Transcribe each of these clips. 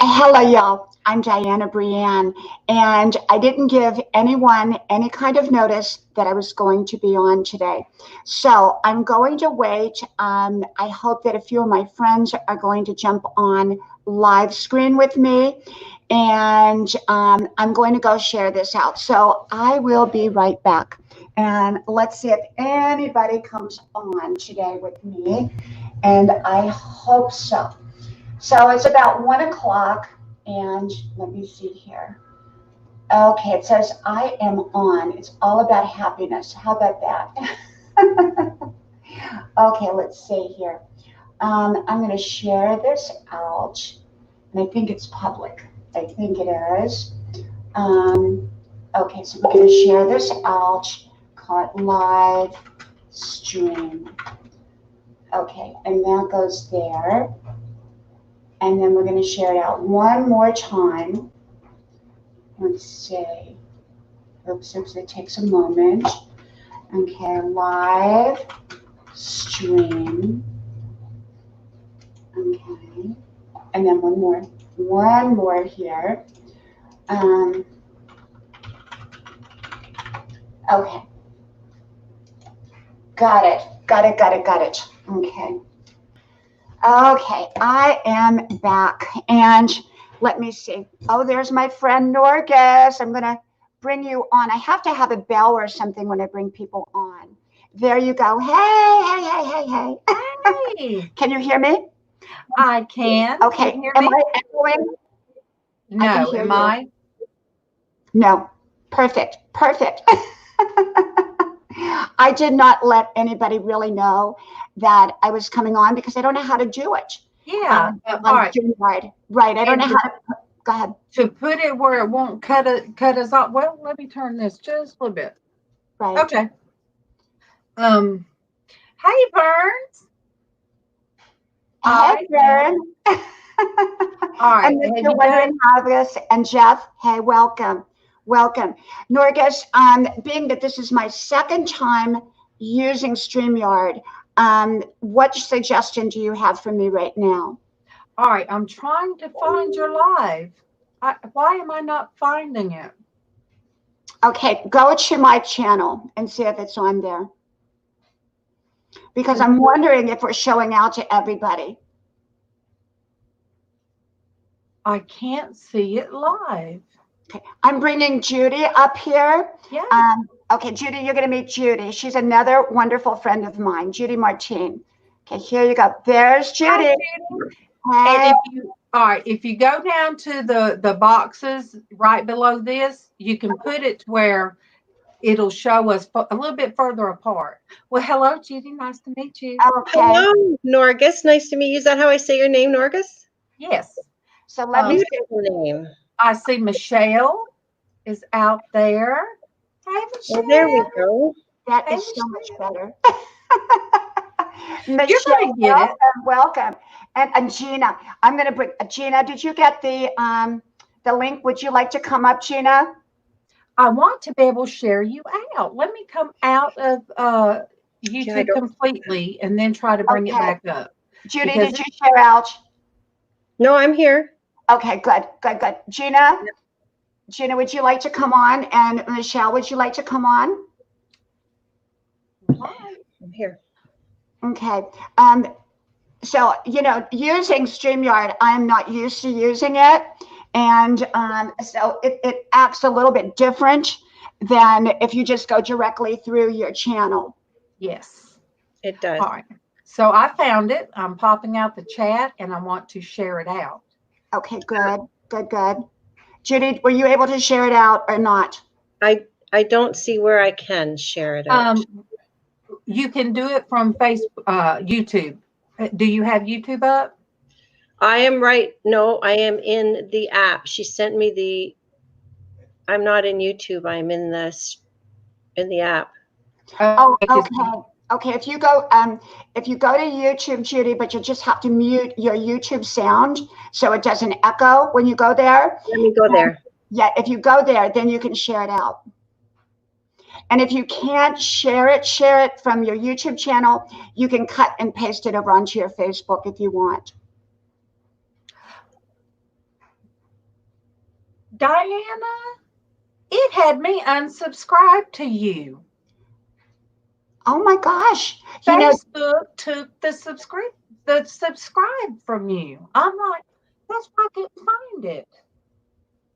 Hello, y'all. I'm Diana Brienne, and I didn't give anyone any kind of notice that I was going to be on today. So I'm going to wait. I hope that a few of my friends are going to jump on live screen with me, and I'm going to go share this out. So I will be right back. And let's see if anybody comes on today with me, and I hope so. So it's about 1 o'clock, and let me see here. Okay, it says I am on. It's all about happiness. How about that? Okay, let's see here. I'm going to share this out, and I think it's public. I think it is. Okay, so we're going to share this out. Call it live stream. Okay, and that goes there. And then we're going to share it out one more time. Let's see. Oops, it takes a moment. Okay, live stream. Okay. And then one more here. Okay. Got it. Okay. Okay, I am back, and let me see. Oh, there's my friend Norgus. I'm going to bring you on. I have to have a bell or something when I bring people on. There you go. Hey. Hey. Can you hear me? I can. Okay. Can you hear am me? I echoing? No. Am I? No. Perfect. I did not let anybody really know that I was coming on because I don't know how to do it. Yeah. All right. Right. I don't know how to. Go ahead. To put it where it won't cut us off. Well, let me turn this just a little bit. Right. Okay. Hey, Burns. Hey, Burns. All right. And if you're wondering how this, and Jeff, hey, welcome. Norgus, being that this is my second time using Streamyard, what suggestion do you have for me right now? All right, I'm trying to find your live. Why am I not finding it? Okay, go to my channel and see if it's on there. Because I'm wondering if we're showing out to everybody. I can't see it live. Okay, I'm bringing Judy up here. Yeah. Okay, Judy, you're going to meet Judy. She's another wonderful friend of mine, Judy Martine. Okay, here you go. There's Judy. Hi, Judy. And if you go down to the boxes right below this, you can put it to where it'll show us a little bit further apart. Well, hello, Judy. Nice to meet you. Okay. Hello, Norgus. Nice to meet you. Is that how I say your name, Norgus? Yes. So let me see your name. I see Michelle is out there. Hey, Michelle. Well, there we go. That is so much better. Michelle, you're going to get it. Welcome. And Gina, I'm going to bring Gina. Did you get the link? Would you like to come up, Gina? I want to be able to share you out. Let me come out of YouTube completely and then try to bring it back up. Judy, did you share out? No, I'm here. Okay, good. Gina, would you like to come on? And Michelle, would you like to come on? Hi, I'm here. Okay. So, using StreamYard, I'm not used to using it. And so it acts a little bit different than if you just go directly through your channel. Yes, it does. All right. So I found it. I'm popping out the chat and I want to share it out. Okay, good. Judy, were you able to share it out or not? I don't see where I can share it out. You can do it from YouTube. Do you have YouTube up? I am No, I am in the app. She sent me I'm not in YouTube. I'm in the app. Oh, okay. Okay, if you go to YouTube, Judy, but you just have to mute your YouTube sound so it doesn't echo when you go there. Let me go there. Yeah, if you go there, then you can share it out. And if you can't share it from your YouTube channel, you can cut and paste it over onto your Facebook if you want. Diana, it had me unsubscribed to you. Oh my gosh. Facebook took the subscribe from you. I'm like, that's why I couldn't find it.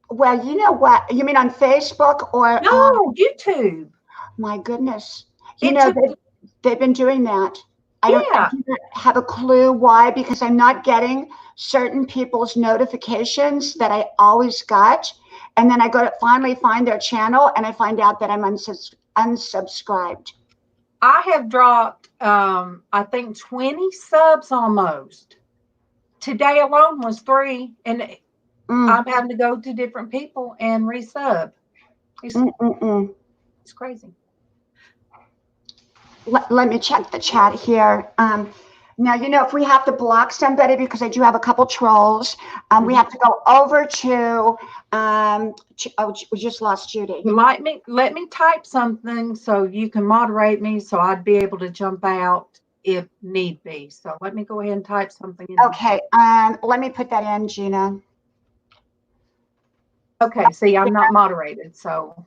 Well, you know what? You mean on Facebook or No, YouTube. my goodness. It took They've been doing that. I Yeah. don't have a clue why, because I'm not getting certain people's notifications that I always got. And then I go to finally find their channel and I find out that I'm unsubscribed. I have dropped, I think 20 subs almost. Today alone was 3, and I'm having to go to different people and resub. It's crazy. Let me check the chat here. Now, if we have to block somebody, because I do have a couple trolls, we have to go over to, we just lost Judy. Let me type something so you can moderate me, so I'd be able to jump out if need be. So let me go ahead and type something in. Okay, let me put that in, Gina. Okay, see, I'm not moderated, so.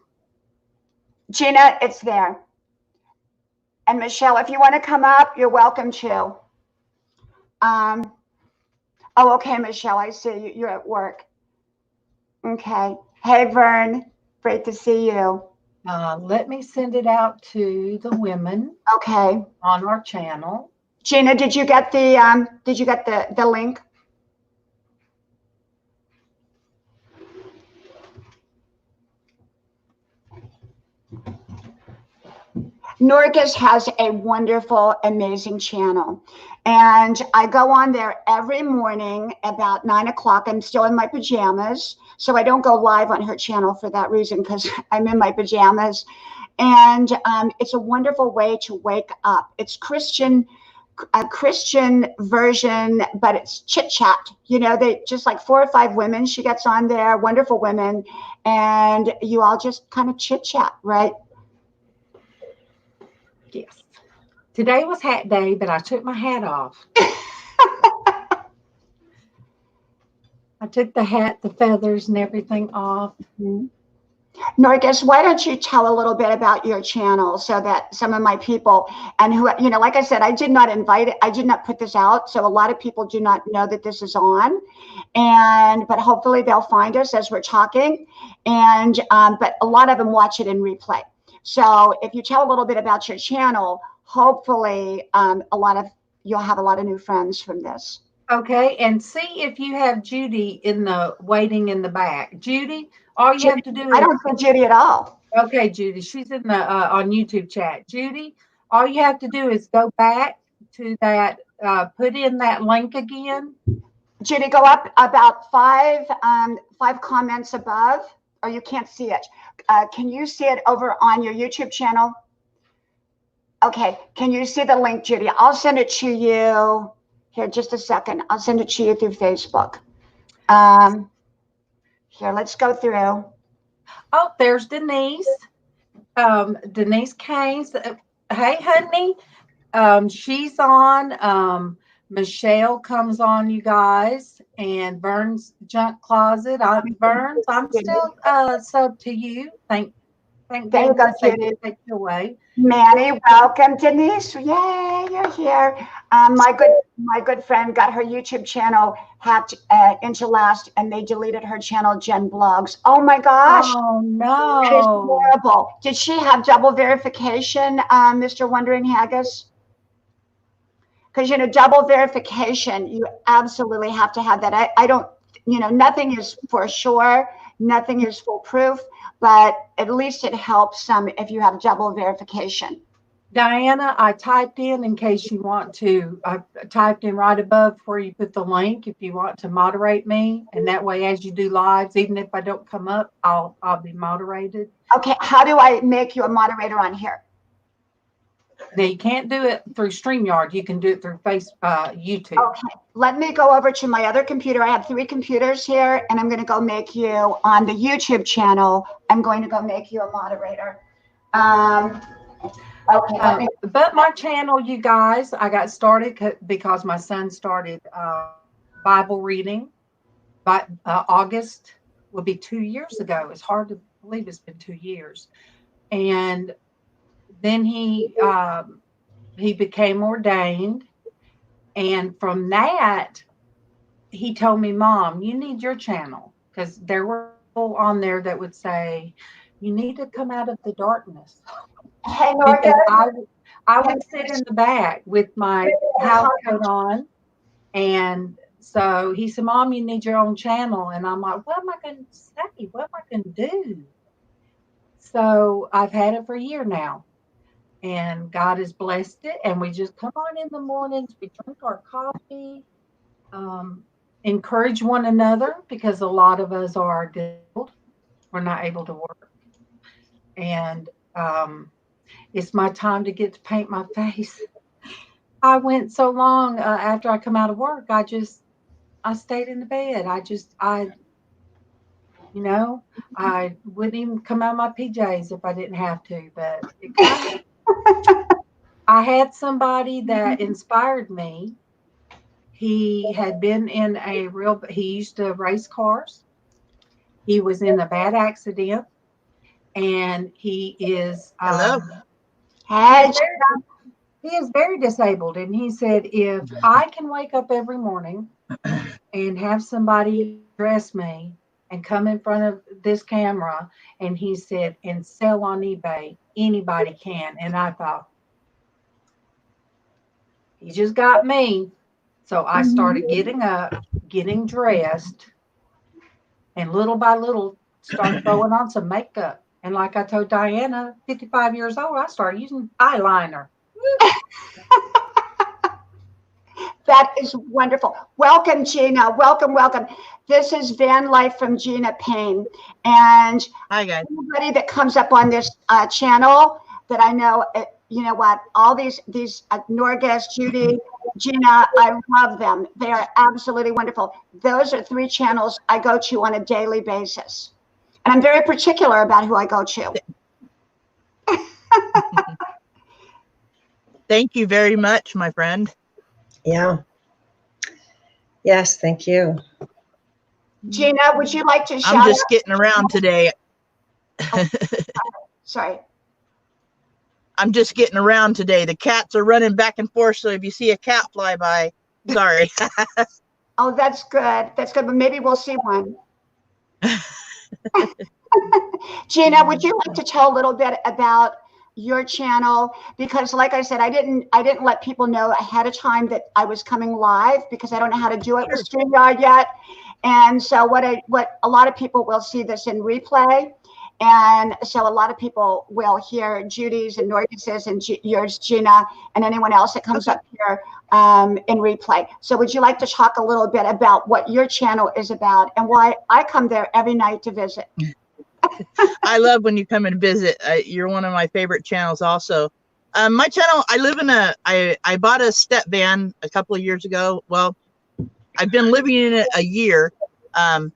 Gina, it's there. And Michelle, if you want to come up, you're welcome to. Oh, okay, Michelle, I see you. You're at work. Okay. Hey, Vern, great to see you. Let me send it out to the women. Okay. On our channel. Gina, did you get the link? Norgis has a wonderful, amazing channel. And I go on there every morning about 9 o'clock. I'm still in my pajamas, so I don't go live on her channel for that reason, because I'm in my pajamas. And it's a wonderful way to wake up. It's a Christian version, but it's chit chat. They just like 4 or 5 women she gets on there, wonderful women, and you all just kind of chit chat, right? Yes. Today was hat day, but I took my hat off. I took the hat, the feathers, and everything off. Norgis, why don't you tell a little bit about your channel so that some of my people, and who, like I said, I did not invite it. I did not put this out. So a lot of people do not know that this is on, but hopefully they'll find us as we're talking. But a lot of them watch it in replay. So if you tell a little bit about your channel, hopefully you'll have a lot of new friends from this. Okay, and see if you have Judy waiting in the back. Judy, all you have to do is... I don't see Judy at all. Okay, Judy, she's in the on YouTube chat. Judy, all you have to do is go back to that, put in that link again. Judy, go up about 5 comments above, or you can't see it. Can you see it over on your YouTube channel? Okay, can you see the link, Judy? I'll send it to you. Here, just a second. I'll send it to you through Facebook. Here, let's go through. Oh, there's Denise. Denise Keynes. Hey, honey. She's on. Michelle comes on, you guys. And Vern's Junk Closet. I'm still sub to you. Thank you, Judy. Take you away. Manny, welcome. Denise, yay, you're here. My good friend got her YouTube channel hacked into last, and they deleted her channel, Jen Blogs. Oh my gosh. Oh no. It is horrible. Did she have double verification, Mr. Wondering Haggis? Because double verification, you absolutely have to have that. I don't, nothing is for sure, nothing is foolproof, but at least it helps some if you have double verification. Diana, I typed in case you want to, I typed in right above where you put the link if you want to moderate me. And that way, as you do lives, even if I don't come up, I'll be moderated. Okay, how do I make you a moderator on here? Now, you can't do it through StreamYard. You can do it through YouTube. Okay, let me go over to my other computer. I have 3 computers here, and I'm going to go make you on the YouTube channel. I'm going to go make you a moderator. Okay. But my channel, you guys, I got started because my son started Bible reading by August will be 2 years ago. It's hard to believe it's been 2 years. And then he became ordained. And from that, he told me, Mom, you need your channel. Because there were people on there that would say, you need to come out of the darkness. Because I would sit in the back with my house coat on. And so he said, Mom, you need your own channel. And I'm like, what am I going to say? What am I going to do? So I've had it for a year now. And God has blessed it. And we just come on in the mornings. We drink our coffee, encourage one another, because a lot of us are disabled. We're not able to work. And it's my time to get to paint my face. I went so long after I come out of work, I stayed in the bed. I wouldn't even come out of my PJs if I didn't have to, but I had somebody that inspired me. He had been in he used to race cars. He was in a bad accident, and he is, he is very disabled. And he said, if I can wake up every morning and have somebody dress me and come in front of this camera, and he said, and sell on eBay, anybody can. And I thought, he just got me. So I started getting up, getting dressed, and little by little started throwing on some makeup. And like I told Diana, 55 years old, I started using eyeliner. That is wonderful. Welcome, Gina. Welcome, welcome. This is Van Life from Gina Payne. And hi, guys. Anybody that comes up on this channel that I know, you know what, all these Norgas, Judy, Gina, I love them. They are absolutely wonderful. Those are 3 channels I go to on a daily basis. And I'm very particular about who I go to. Thank you very much, my friend. Yeah. Yes, thank you. Gina, would you like to shout I'm just getting around today. Oh, sorry. I'm just getting around today. The cats are running back and forth, so if you see a cat fly by, sorry. Oh, that's good. That's good. But maybe we'll see one. Gina, would you like to tell a little bit about your channel? Because like I said, I didn't let people know ahead of time that I was coming live, because I don't know how to do it with Streamyard yet. And so what a lot of people will see this in replay. And so a lot of people will hear Judy's and Norgas's and yours, Gina, and anyone else that comes up here in replay. So would you like to talk a little bit about what your channel is about and why I come there every night to visit? I love when you come and visit. You're one of my favorite channels also. My channel, I live in I bought a step van a couple of years ago. Well, I've been living in it a year. I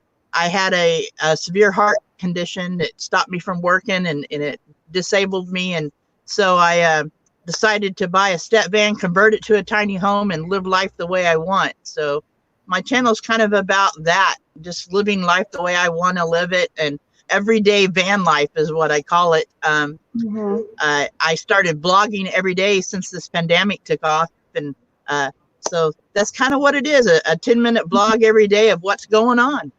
had a severe heart condition that stopped me from working, and it disabled me. And so I decided to buy a step van, convert it to a tiny home, and live life the way I want. So my channel is kind of about that, just living life the way I want to live it. And everyday van life is what I call it. I started blogging every day since this pandemic took off. And so that's kind of what it is, a 10-minute blog every day of what's going on.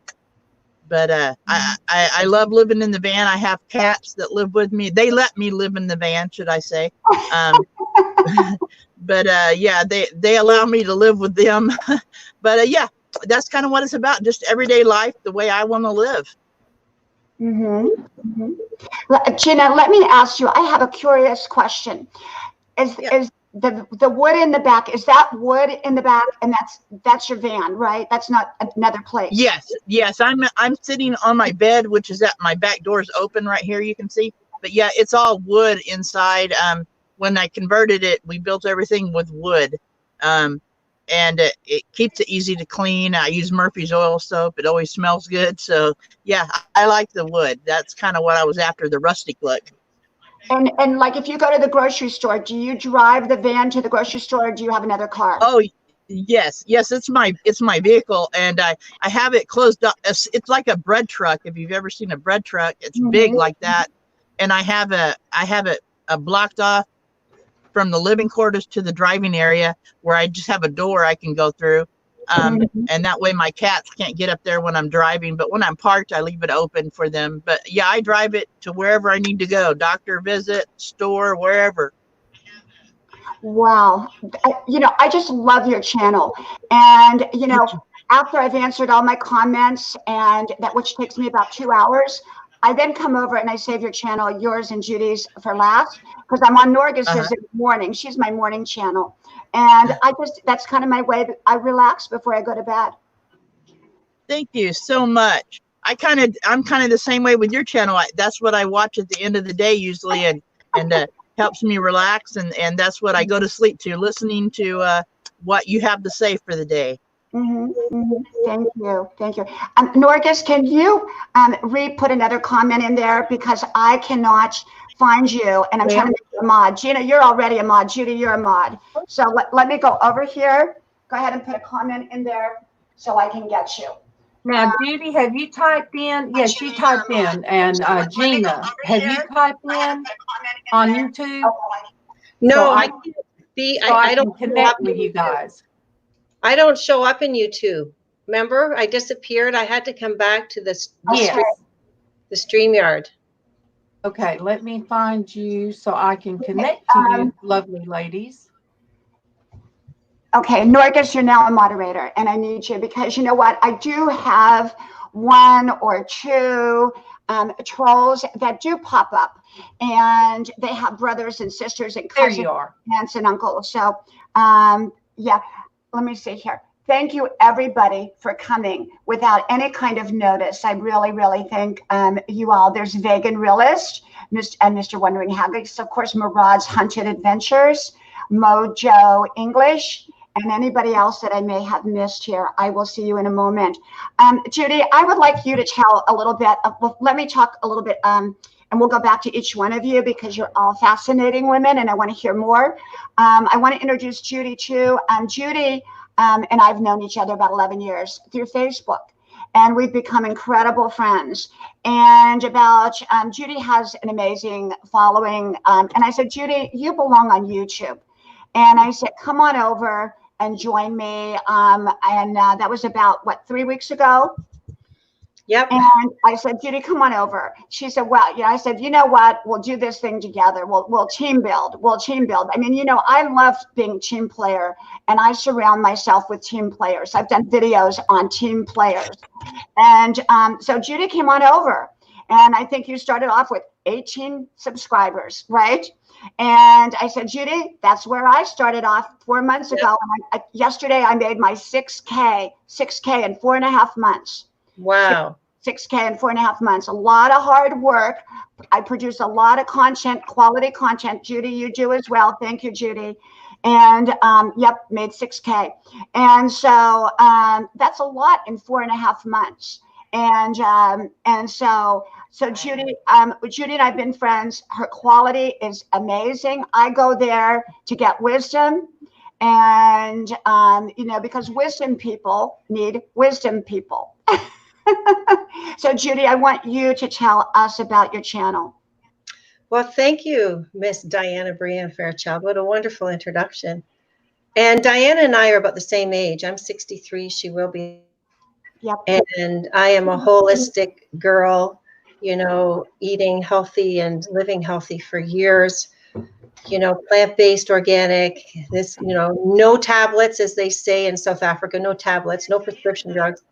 But I love living in the van. I have cats that live with me. They let me live in the van, should I say. But yeah, they allow me to live with them. But yeah, that's kind of what it's about. Just everyday life, the way I want to live. Gina, let me ask you, I have a curious question. Is the wood in the back, is that wood in the back? And that's your van, right? That's not another place. Yes. I'm sitting on my bed, which is at my back door is open right here, you can see. But yeah, it's all wood inside. When I converted it, we built everything with wood. And it keeps it easy to clean. I use Murphy's oil soap. It always smells good. So yeah, I like the wood. That's kind of what I was after, the rustic look. And like if you go to the grocery store, do you drive the van to the grocery store, or do you have another car? Oh Yes, it's my vehicle, and I have it closed up. It's like a bread truck. If you've ever seen a bread truck, it's big like that, and I have it blocked off from the living quarters to the driving area, where I just have a door I can go through, and that way my cats can't get up there when I'm driving. But when I'm parked, I leave it open for them. But yeah, I drive it to wherever I need to go, doctor visit, store, wherever. Wow. I just love your channel. And, after I've answered all my comments, and which takes me about 2 hours, I then come over and I save your channel, yours and Judy's, for last, because I'm on Norgus's in the morning. She's my morning channel. And that's kind of my way that I relax before I go to bed. Thank you so much. I'm kind of the same way with your channel. That's what I watch at the end of the day usually, and helps me relax, and that's what I go to sleep to, listening to what you have to say for the day. Thank you. Norgus, can you put another comment in there, because I cannot find you, and I'm trying to make you a mod. Gina, you're already a mod. Judy, you're a mod. So let me go over here. Go ahead and put a comment in there so I can get you. Now, Judy, have you typed in? Yes, you typed in. And Gina, have you typed in on YouTube? No, so I can't be. So I don't don't connect with you guys. I don't show up in YouTube. Remember, I disappeared. I had to come back to the Streamyard. Okay, let me find you so I can connect to you, lovely ladies. Okay, Norgus, you're now a moderator, and I need you, because you know what? I do have 1 or 2 trolls that do pop up, and they have brothers and sisters and cousins, there you are, aunts and uncles. So, yeah, let me see here. Thank you, everybody, for coming without any kind of notice. I really, really thank you all. There's Vegan Realist, Mr. Wondering Haggis, of course, Murad's Hunted Adventures, Mojo English, and anybody else that I may have missed here. I will see you in a moment. Judy, I would like you to tell a little bit. Let me talk a little bit, and we'll go back to each one of you, because you're all fascinating women, and I want to hear more. I want to introduce Judy too. Judy and I've known each other about 11 years through Facebook, and we've become incredible friends. And Judy has an amazing following. And I said, Judy, you belong on YouTube. And I said, come on over and join me. And that was about, 3 weeks ago? Yep. And I said, Judy, come on over. She said, well, I said, you know what? We'll do this thing together. We'll team build. I mean, I love being a team player, and I surround myself with team players. I've done videos on team players. And so Judy came on over, and I think you started off with 18 subscribers, right? And I said, Judy, that's where I started off 4 months ago. And yesterday I made my 6K in 4.5 months. Wow. 6K in 4.5 months. A lot of hard work. I produce a lot of content, quality content. Judy, you do as well. Thank you, Judy. And made 6K. And so that's a lot in 4.5 months. And so Judy, Judy and I've been friends. Her quality is amazing. I go there to get wisdom, and because wisdom people need wisdom people. So Judy, I want you to tell us about your channel. Well, thank you, Miss Diana Brianne Fairchild. What a wonderful introduction. And Diana and I are about the same age. I'm 63. She will be. Yep. And I am a holistic girl, eating healthy and living healthy for years, plant-based, organic, no tablets, as they say in South Africa, no tablets, no prescription drugs.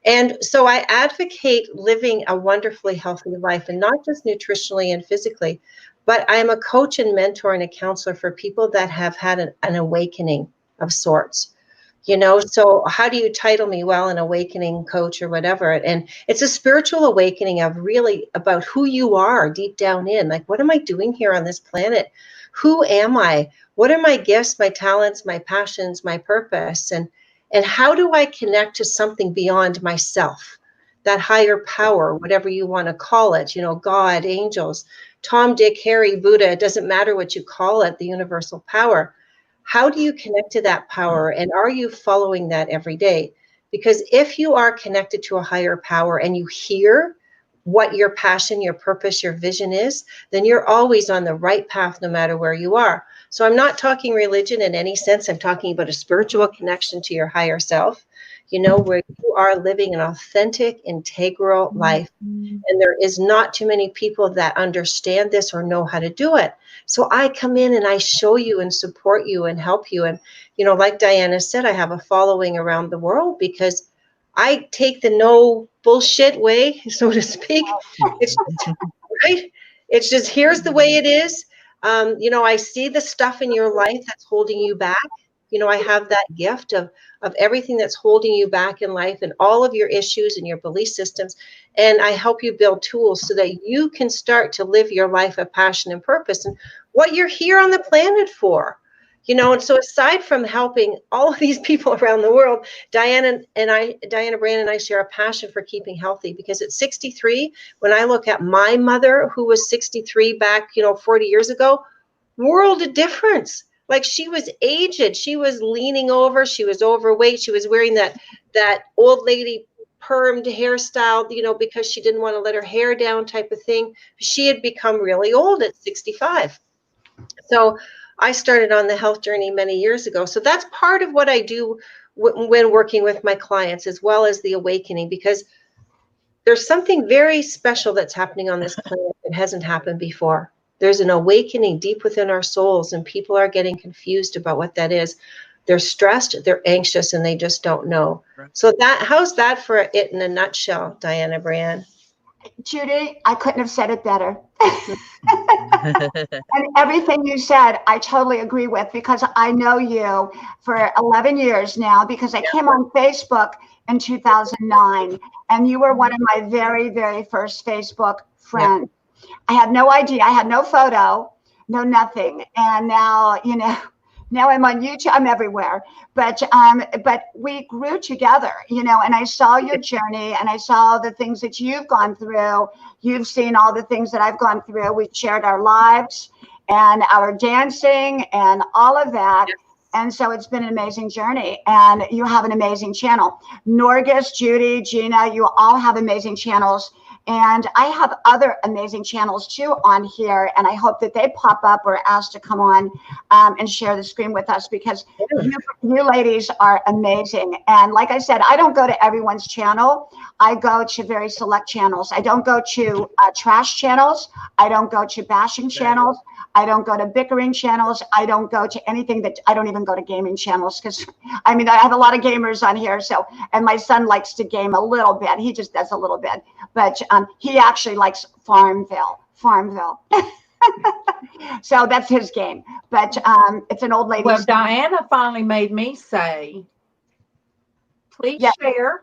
And so I advocate living a wonderfully healthy life, and not just nutritionally and physically, but I am a coach and mentor and a counselor for people that have had an awakening of sorts. So how do you title me? Well, an awakening coach or whatever. And it's a spiritual awakening of really about who you are deep down in. Like, what am I doing here on this planet? Who am I? What are my gifts, my talents, my passions, my purpose? And how do I connect to something beyond myself, that higher power, whatever you want to call it, God, angels, Tom, Dick, Harry, Buddha, it doesn't matter what you call it, the universal power. how do you connect to that power? And are you following that every day? Because if you are connected to a higher power and you hear what your passion, your purpose, your vision is, then you're always on the right path no matter where you are. So I'm not talking religion in any sense. I'm talking about a spiritual connection to your higher self, you know, where you are living an authentic, integral life. And there is not too many people that understand this or know how to do it. So I come in and I show you and support you and help you. And, you know, like Diana said, I have a following around the world because I take the no bullshit way, so to speak. It's right. It's just, here's the way it is. You know, I see the stuff in your life that's holding you back. You know, I have that gift of everything that's holding you back in life and all of your issues and your belief systems. And I help you build tools so that you can start to live your life of passion and purpose and what you're here on the planet for. You know, and so aside from helping all of these people around the world, Diana Brand and I share a passion for keeping healthy, because at 63, when I look at my mother, who was 63 back, you know, 40 years ago, world of difference. Like, she was aged, she was leaning over, she was overweight, she was wearing that old lady permed hairstyle, you know, because she didn't want to let her hair down type of thing. She had become really old at 65. So I started on the health journey many years ago. So that's part of what I do when working with my clients, as well as the awakening, because there's something very special that's happening on this planet that hasn't happened before. There's an awakening deep within our souls, and people are getting confused about what that is. They're stressed, they're anxious, and they just don't know. Right. So how's that for it in a nutshell, Diana Brand? Judy, I couldn't have said it better. And everything you said, I totally agree with, because I know you for 11 years now, because I came on Facebook in 2009, and you were one of my very, very first Facebook friends. Yep. I had no idea. I had no photo, no nothing. And now, you know, now I'm on YouTube, I'm everywhere. But we grew together, you know, and I saw your journey, and I saw the things that you've gone through. You've seen all the things that I've gone through. We shared our lives and our dancing and all of that. Yes. And so it's been an amazing journey, and you have an amazing channel. Norgis, Judy, Gina, you all have amazing channels. And I have other amazing channels too on here, and I hope that they pop up or asked to come on and share the screen with us, because you ladies are amazing. And like I said, I don't go to everyone's channel. I go to very select channels. I don't go to trash channels. I don't go to bashing channels. I don't go to bickering channels. I don't go to anything that, I don't even go to gaming channels, because I mean, I have a lot of gamers on here. So, and my son likes to game a little bit. He just does a little bit, but he actually likes Farmville. So that's his game, but it's an old lady. Well, Diana finally made me say, please share.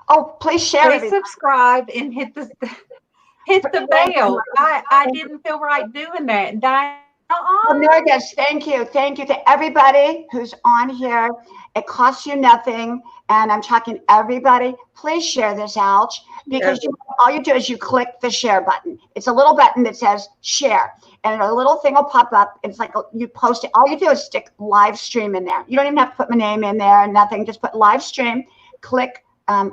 Oh, please share. Please subscribe and hit the bell. I didn't feel right doing that. Diana, Norgis, thank you to everybody who's on here. It costs you nothing, and I'm talking everybody. Please share this out, because all you do is you click the share button. It's a little button that says share, and a little thing will pop up. It's like you post it. All you do is stick live stream in there. You don't even have to put my name in there and nothing. Just put live stream. Click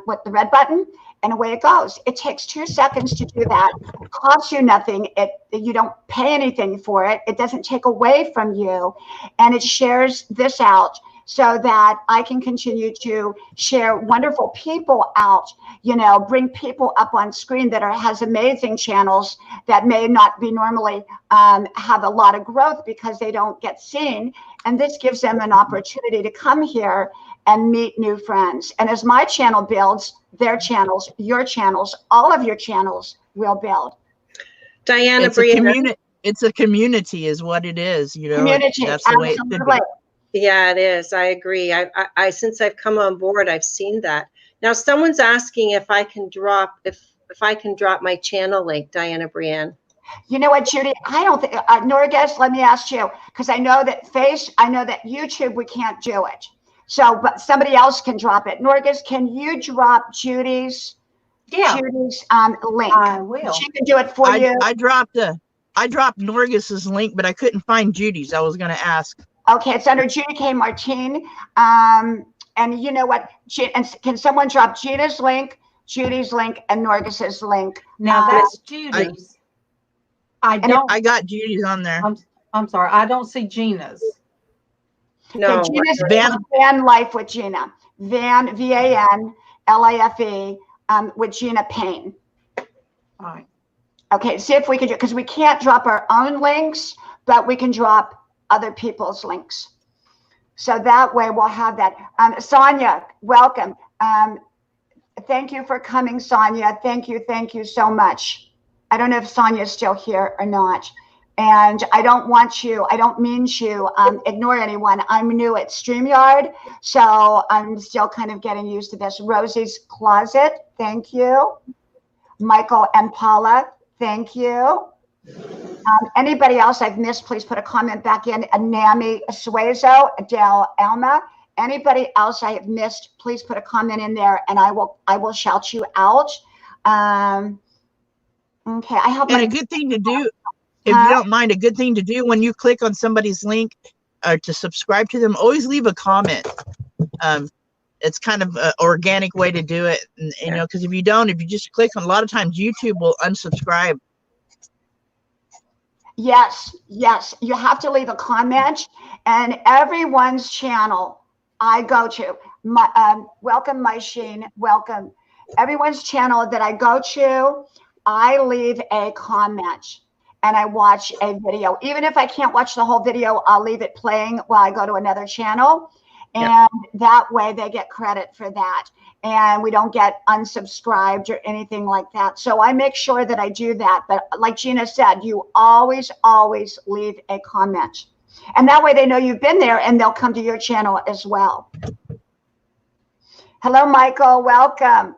with the red button, and away it goes. It takes 2 seconds to do that. It costs you nothing. You don't pay anything for it. It doesn't take away from you, and it shares this out so that I can continue to share wonderful people out, you know, bring people up on screen that has amazing channels that may not be normally have a lot of growth because they don't get seen. And this gives them an opportunity to come here and meet new friends. And as my channel builds, their channels, your channels, all of your channels will build. Diana, it's a community is what it is, you know. Community, that's the way it should be. Yeah, it is. I agree. I since I've come on board, I've seen that. Now, someone's asking if I can drop my channel link, Diana Brand. You know what, Judy? I don't think Norgis, let me ask you, because I know that YouTube, we can't do it. So, but somebody else can drop it. Norgis, can you drop Judy's link? I will. She can do it for you. I dropped Norgis's link, but I couldn't find Judy's. I was going to ask. Okay, it's under Judy K. Martine. And you know what? And can someone drop Gina's link, Judy's link, and Norgis's link? Now that's Judy's. I got Judy's on there. I'm sorry. I don't see Gina's. No. Okay, Gina's Van Life with Gina. Van, VANLIFE, with Gina Payne. All right. Okay, see if we can do it, because we can't drop our own links, but we can drop other people's links. So that way we'll have that. Sonia, welcome. Thank you for coming, Sonia. Thank you so much. I don't know if Sonia is still here or not. And I don't mean to ignore anyone. I'm new at Streamyard, so I'm still kind of getting used to this. Rosie's Closet, thank you. Michael and Paula, thank you. Anybody else I've missed, please put a comment back in. Nami Suezo, Adele Alma. Anybody else I have missed, please put a comment in there, and I will shout you out. Okay, I have. And a good thing to do, if you don't mind, a good thing to do when you click on somebody's link to subscribe to them, always leave a comment. It's kind of an organic way to do it, and you know, because if you just click on, a lot of times YouTube will unsubscribe. Yes, you have to leave a comment, and everyone's channel I go to, welcome Mysheen, welcome. Everyone's channel that I go to, I leave a comment and I watch a video. Even if I can't watch the whole video, I'll leave it playing while I go to another channel. And that way they get credit for that. And we don't get unsubscribed or anything like that. So I make sure that I do that. But like Gina said, you always leave a comment. And that way they know you've been there and they'll come to your channel as well. Hello, Michael. Welcome.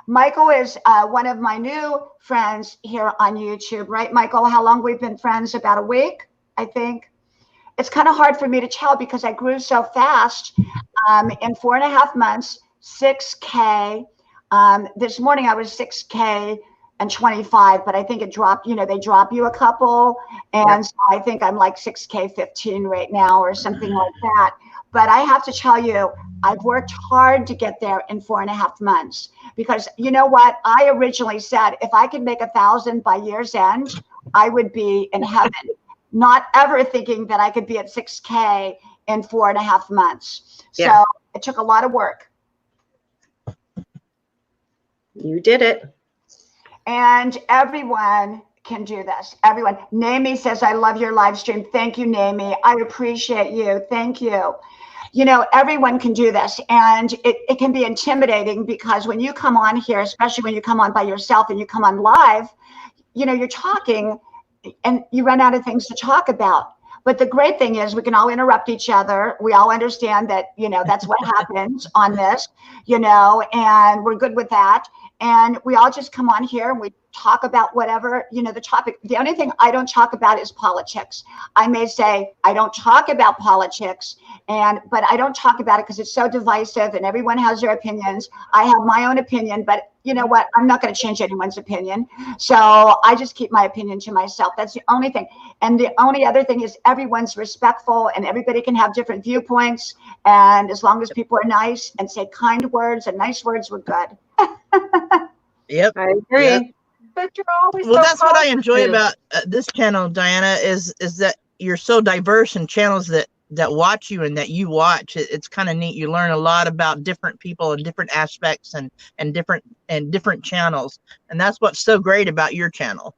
Michael is one of my new friends here on YouTube, right, Michael? How long we've been friends? About a week, I think. It's kind of hard for me to tell because I grew so fast. In 4.5 months, 6K. This morning I was 6K and 25, but I think it dropped, you know, they drop you a couple. And so I think I'm like 6K 15 right now or something like that. But I have to tell you, I've worked hard to get there in 4.5 months because you know what? I originally said if I could make 1,000 by year's end, I would be in heaven. Not ever thinking that I could be at 6K in 4.5 months. Yeah. So it took a lot of work. You did it. And everyone can do this. Everyone. Nami says, I love your live stream. Thank you, Nami. I appreciate you. Thank you. You know, everyone can do this. And it can be intimidating because when you come on here, especially when you come on by yourself and you come on live, you know, you're talking and you run out of things to talk about. But the great thing is we can all interrupt each other. We all understand that, you know, that's what happens on this, you know, and we're good with that. And we all just come on here and we talk about whatever, you know, the topic. The only thing I don't talk about is politics. I may say I don't talk about politics, but I don't talk about it because it's so divisive and everyone has their opinions. I have my own opinion, but you know what? I'm not going to change anyone's opinion. So I just keep my opinion to myself. That's the only thing. And the only other thing is everyone's respectful and everybody can have different viewpoints. And as long as people are nice and say kind words and nice words, we're good. Yep. I agree. Yep. But you're always well, so that's what I positive. enjoy about this channel, Diana, is that you're so diverse in channels that watch you and that you watch. It's kind of neat. You learn a lot about different people and different aspects and different channels. And that's what's so great about your channel.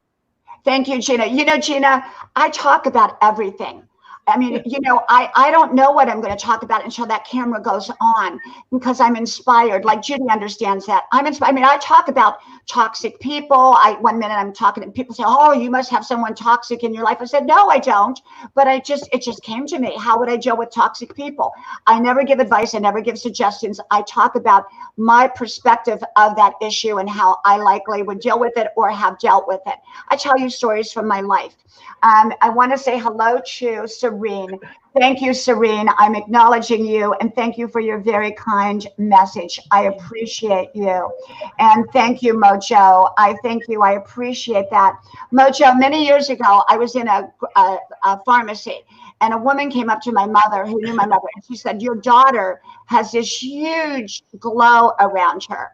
Thank you, Gina. You know, Gina, I talk about everything. I mean, you know, I don't know what I'm going to talk about until that camera goes on because I'm inspired. Like Judy understands that. I'm inspired. I mean, I talk about toxic people. One minute I'm talking and people say, oh, you must have someone toxic in your life. I said, no, I don't. But it just came to me. How would I deal with toxic people? I never give advice. I never give suggestions. I talk about my perspective of that issue and how I likely would deal with it or have dealt with it. I tell you stories from my life. I want to say hello to Serene. Thank you, Serene. I'm acknowledging you and thank you for your very kind message. I appreciate you. And thank you, Mojo. I thank you. I appreciate that. Mojo, many years ago, I was in a pharmacy And a woman came up to my mother who knew my mother, and she said, your daughter has this huge glow around her.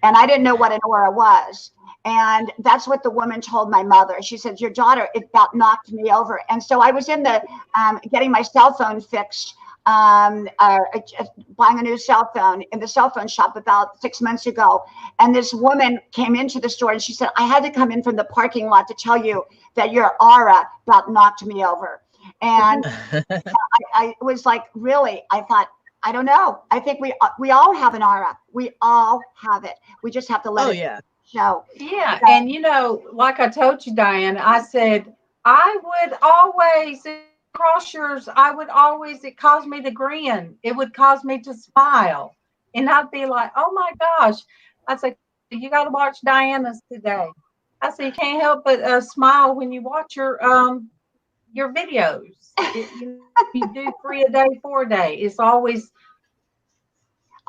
And I didn't know what an aura was. And that's what the woman told my mother. She said, your daughter, it about knocked me over. And so I was in the getting my cell phone fixed, buying a new cell phone in the cell phone shop about 6 months ago. And this woman came into the store and she said, I had to come in from the parking lot to tell you that your aura about knocked me over. And I was like, really? I thought, I don't know. I think we all have an aura. We all have it. We just have to let it show. Yeah. And, you know, like I told you, Diane, I said, I would always cross yours. It caused me to grin. It would cause me to smile. And I'd be like, oh my gosh. I said, you got to watch Diana's today. I said, you can't help but smile when you watch your videos. You do 3 a day, 4 a day. It's always.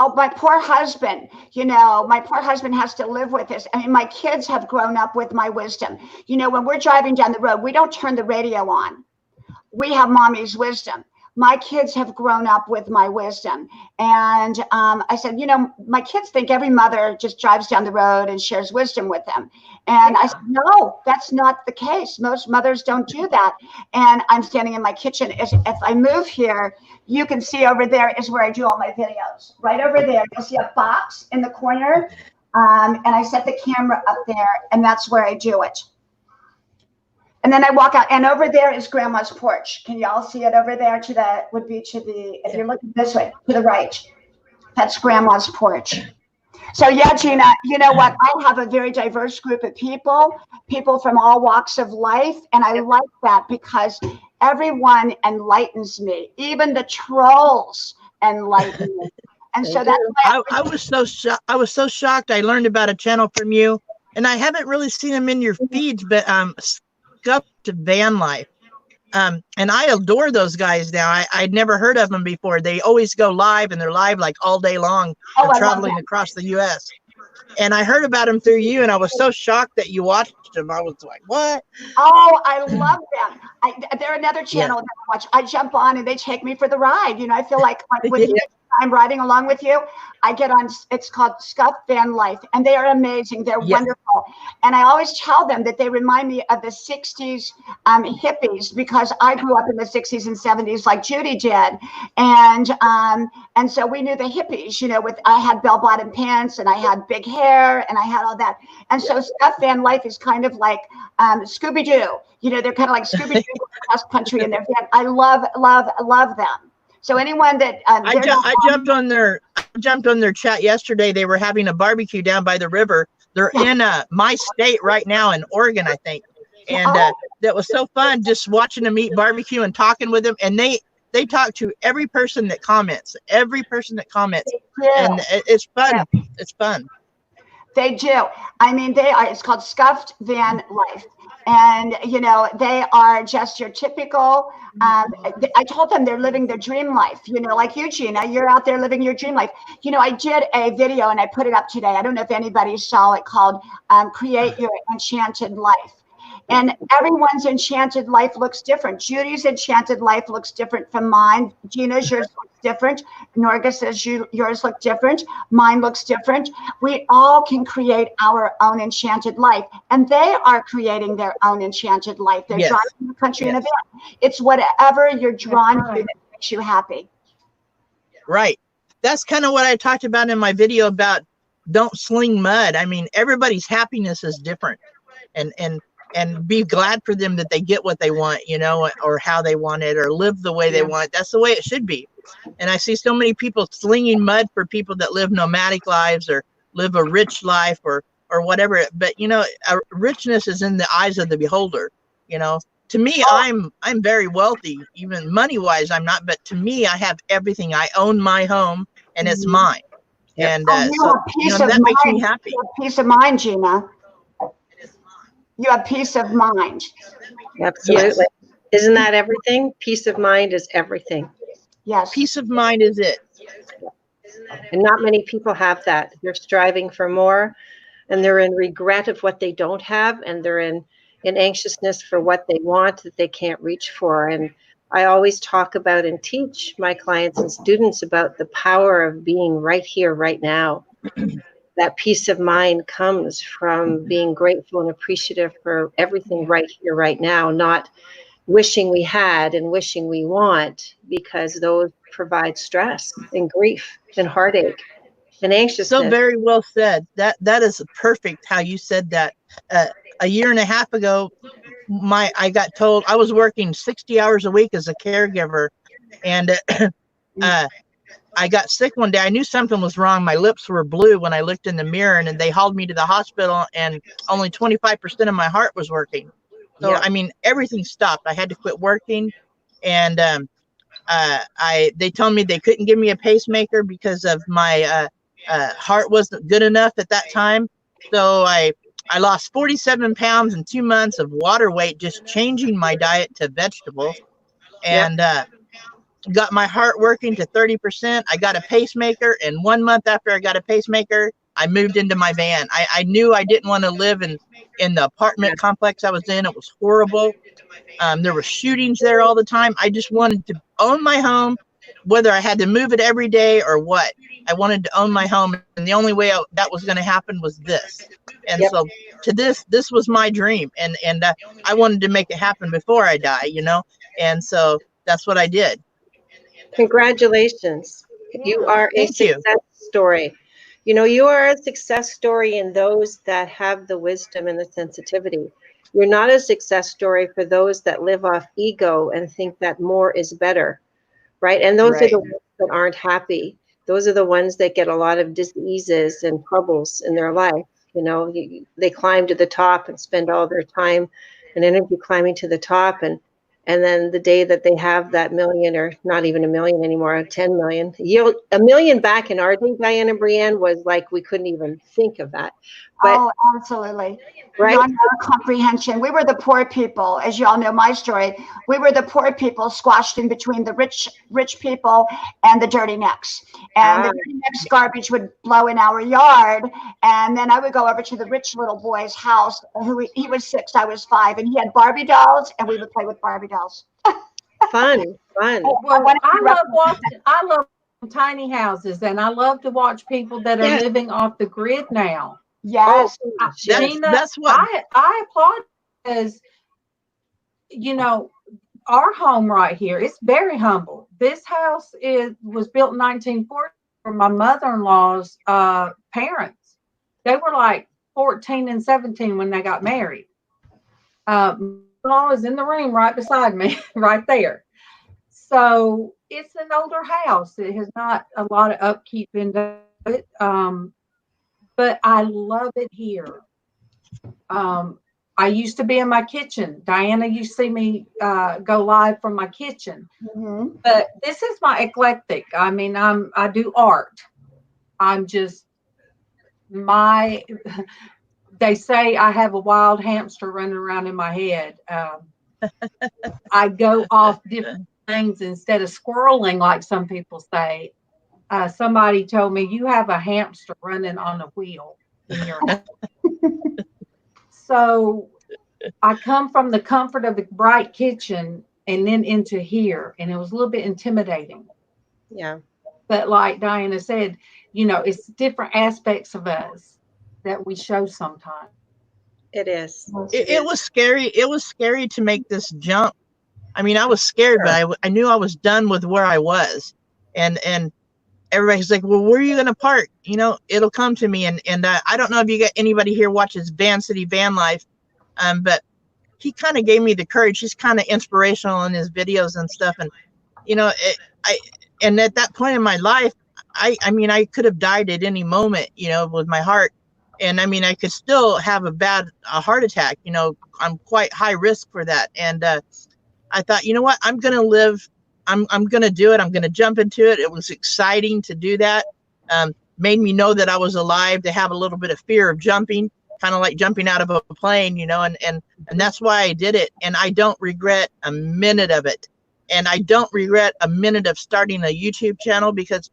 Oh, my poor husband, you know, my poor husband has to live with this. I mean, my kids have grown up with my wisdom. You know, when we're driving down the road, we don't turn the radio on. We have mommy's wisdom. My kids have grown up with my wisdom. And I said, you know, my kids think every mother just drives down the road and shares wisdom with them. And I said, no, that's not the case. Most mothers don't do that. And I'm standing in my kitchen. If I move here, you can see over there is where I do all my videos. Right over there, you'll see a box in the corner. And I set the camera up there, and that's where I do it. And then I walk out, and over there is Grandma's porch. Can y'all see it over there? If you're looking this way, to the right, that's Grandma's porch. So yeah, Gina, you know what? I have a very diverse group of people from all walks of life. And I like that because everyone enlightens me. Even the trolls enlighten me. And so that's why I was so shocked. I learned about a channel from you, and I haven't really seen them in your feeds, but Scuffed Van Life. And I adore those guys now. I'd never heard of them before. They always go live, and they're live like all day long, traveling across the U.S. And I heard about them through you, and I was so shocked that you watched them. I was like, what? Oh, I love them. They're another channel that I watch. I jump on, and they take me for the ride. You know, I feel like with you, I'm riding along with you. I get on, it's called Scuffed Van Life, and they are amazing. They're wonderful. And I always tell them that they remind me of the 60s hippies, because I grew up in the 60s and 70s like Judy did. And so we knew the hippies, you know, I had bell-bottom pants, and I had big hair, and I had all that. And so Scuffed Van Life is kind of like Scooby-Doo. You know, they're kind of like Scooby-Doo cross country in their van. I love them. So anyone that I jumped on their chat yesterday. They were having a barbecue down by the river. They're in my state right now, in Oregon, I think. And that was so fun, just watching them eat barbecue and talking with them. And they talk to every person that comments. And it's fun. It's fun. They do. I mean, it's called Scuffed Van Life. And, you know, they are just your typical, I told them they're living their dream life, you know, like you, Gina, you're out there living your dream life. You know, I did a video and I put it up today. I don't know if anybody saw it, called Create Your Enchanted Life. And everyone's enchanted life looks different. Judy's enchanted life looks different from mine. Gina's, yours looks different. Norga says yours look different. Mine looks different. We all can create our own enchanted life. And they are creating their own enchanted life. They're driving the country in a van. It's whatever you're drawn to that makes you happy. Right. That's kind of what I talked about in my video about don't sling mud. I mean, everybody's happiness is different. And be glad for them that they get what they want, you know, or how they want it, or live the way they want. That's the way it should be. And I see so many people slinging mud for people that live nomadic lives or live a rich life or whatever. But, you know, richness is in the eyes of the beholder. You know, to me, I'm very wealthy, even money wise. I'm not. But to me, I have everything. I own my home, and it's mine. And so, you know, that makes me happy. Peace of mind, Gina. You have peace of mind. Absolutely. Yes. Isn't that everything? Peace of mind is everything. Yes. Peace of mind is it. And not many people have that. They're striving for more, and they're in regret of what they don't have, and they're in anxiousness for what they want that they can't reach for. And I always talk about and teach my clients and students about the power of being right here, right now. That peace of mind comes from being grateful and appreciative for everything right here, right now, not wishing we had and wishing we want, because those provide stress and grief and heartache and anxiousness. So very well said. That is perfect how you said that. A year and a half ago, I got told I was working 60 hours a week as a caregiver, and I got sick one day. I knew something was wrong. My lips were blue when I looked in the mirror, and they hauled me to the hospital, and only 25% of my heart was working. So, I mean, everything stopped. I had to quit working, and they told me they couldn't give me a pacemaker because of my heart wasn't good enough at that time. So I lost 47 pounds in 2 months of water weight, just changing my diet to vegetables, and got my heart working to 30%. I got a pacemaker, and 1 month after I got a pacemaker, I moved into my van. I knew I didn't want to live in the apartment complex I was in. It was horrible. There were shootings there all the time. I just wanted to own my home, whether I had to move it every day or what. I wanted to own my home, and the only way that was going to happen was this. And so to this was my dream, and I wanted to make it happen before I die, you know. And so that's what I did. Congratulations. You are a success story. You know, you are a success story in those that have the wisdom and the sensitivity. You're not a success story for those that live off ego and think that more is better, right? And those are the ones that aren't happy. Those are the ones that get a lot of diseases and troubles in their life. You know, they climb to the top and spend all their time and energy climbing to the top, and then the day that they have that million, or not even a million anymore, 10 million, a million back in our day, Diana Brienne, was like, we couldn't even think of that. But, oh, absolutely. Right? Beyond our comprehension. We were the poor people, as you all know my story. We were the poor people squashed in between the rich people and the dirty necks. And the dirty necks garbage would blow in our yard. And then I would go over to the rich little boy's house. He was 6, I was 5, and he had Barbie dolls, and we would play with Barbie dolls. Fun. Well, I love tiny houses, and I love to watch people that are living off the grid now. Yes. That's what I applaud, because, you know, our home right here, it's very humble. This house was built in 1940 for my mother-in-law's parents. They were like 14 and 17 when they got married. Mother-in-law is in the room right beside me, right there. So it's an older house. It has not a lot of upkeep into it. But I love it here. I used to be in my kitchen. Diana, you see me go live from my kitchen. Mm-hmm. But this is my eclectic. I mean, I do art. I'm just they say I have a wild hamster running around in my head. I go off different things instead of squirreling like some people say. Somebody told me, you have a hamster running on a wheel in your house. So I come from the comfort of the bright kitchen and then into here, and it was a little bit intimidating. Yeah. But like Diana said, you know, it's different aspects of us that we show sometimes. It is. It was scary. It was scary to make this jump. I mean, I was scared, but I knew I was done with where I was. And everybody's like, well, where are you going to park? You know, it'll come to me. And I don't know if you got anybody here watches Van City Van Life, but he kind of gave me the courage. He's kind of inspirational in his videos and stuff. And, you know, and at that point in my life, I mean, I could have died at any moment, you know, with my heart. And I mean, I could still have a heart attack. You know, I'm quite high risk for that. And I thought, you know what, I'm going to live. I'm going to do it. I'm going to jump into it. It was exciting to do that. Made me know that I was alive, to have a little bit of fear of jumping, kind of like jumping out of a plane, you know, and that's why I did it. And I don't regret a minute of it. And I don't regret a minute of starting a YouTube channel, because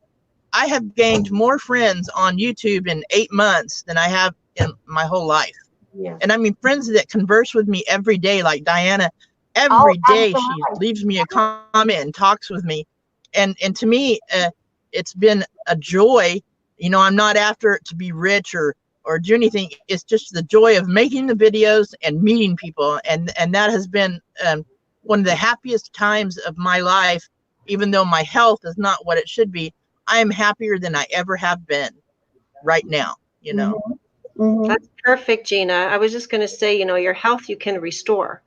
I have gained more friends on YouTube in 8 months than I have in my whole life. Yeah. And I mean, friends that converse with me every day, like Diana. Every day she absolutely. leaves me a comment and talks with me. And to me, it's been a joy. You know, I'm not after it to be rich or do anything. It's just the joy of making the videos and meeting people. And that has been one of the happiest times of my life. Even though my health is not what it should be, I am happier than I ever have been right now, you know. That's perfect, Gina. I was just going to say, you know, your health you can restore.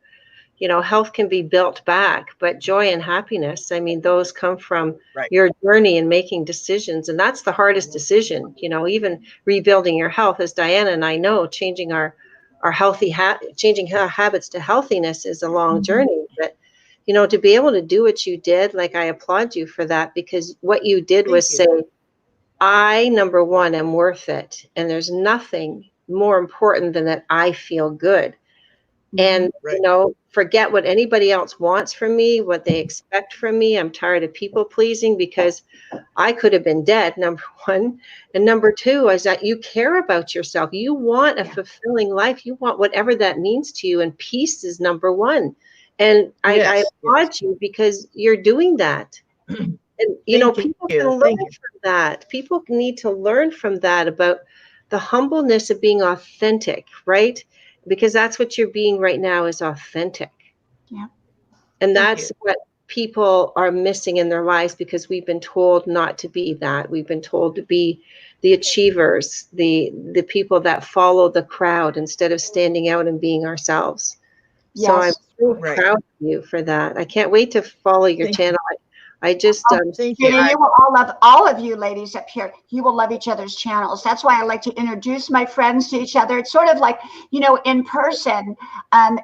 You know, health can be built back, but joy and happiness, I mean, those come from your journey and making decisions. And that's the hardest decision, you know, even rebuilding your health, as Diana and I know, changing our changing our habits to healthiness is a long journey. But, you know, to be able to do what you did, like, I applaud you for that, because what you did was say, I, number one, am worth it. And there's nothing more important than that I feel good. And, you know, forget what anybody else wants from me, what they expect from me. I'm tired of people pleasing, because I could have been dead, number one. And number two is that you care about yourself. You want a fulfilling life. You want whatever that means to you. And peace is number one. And I applaud you, because you're doing that. And, you know, people can learn from that. People need to learn from that, about the humbleness of being authentic, right? Because that's what you're being right now, is authentic. Yeah. And that's what people are missing in their lives, because we've been told not to be that. We've been told to be the achievers, the people that follow the crowd instead of standing out and being ourselves. So I'm so proud of you for that. I can't wait to follow your channel. I just Gina, you will all love, all of you ladies up here, you will love each other's channels. That's why I like to introduce my friends to each other. It's sort of like, you know, in person.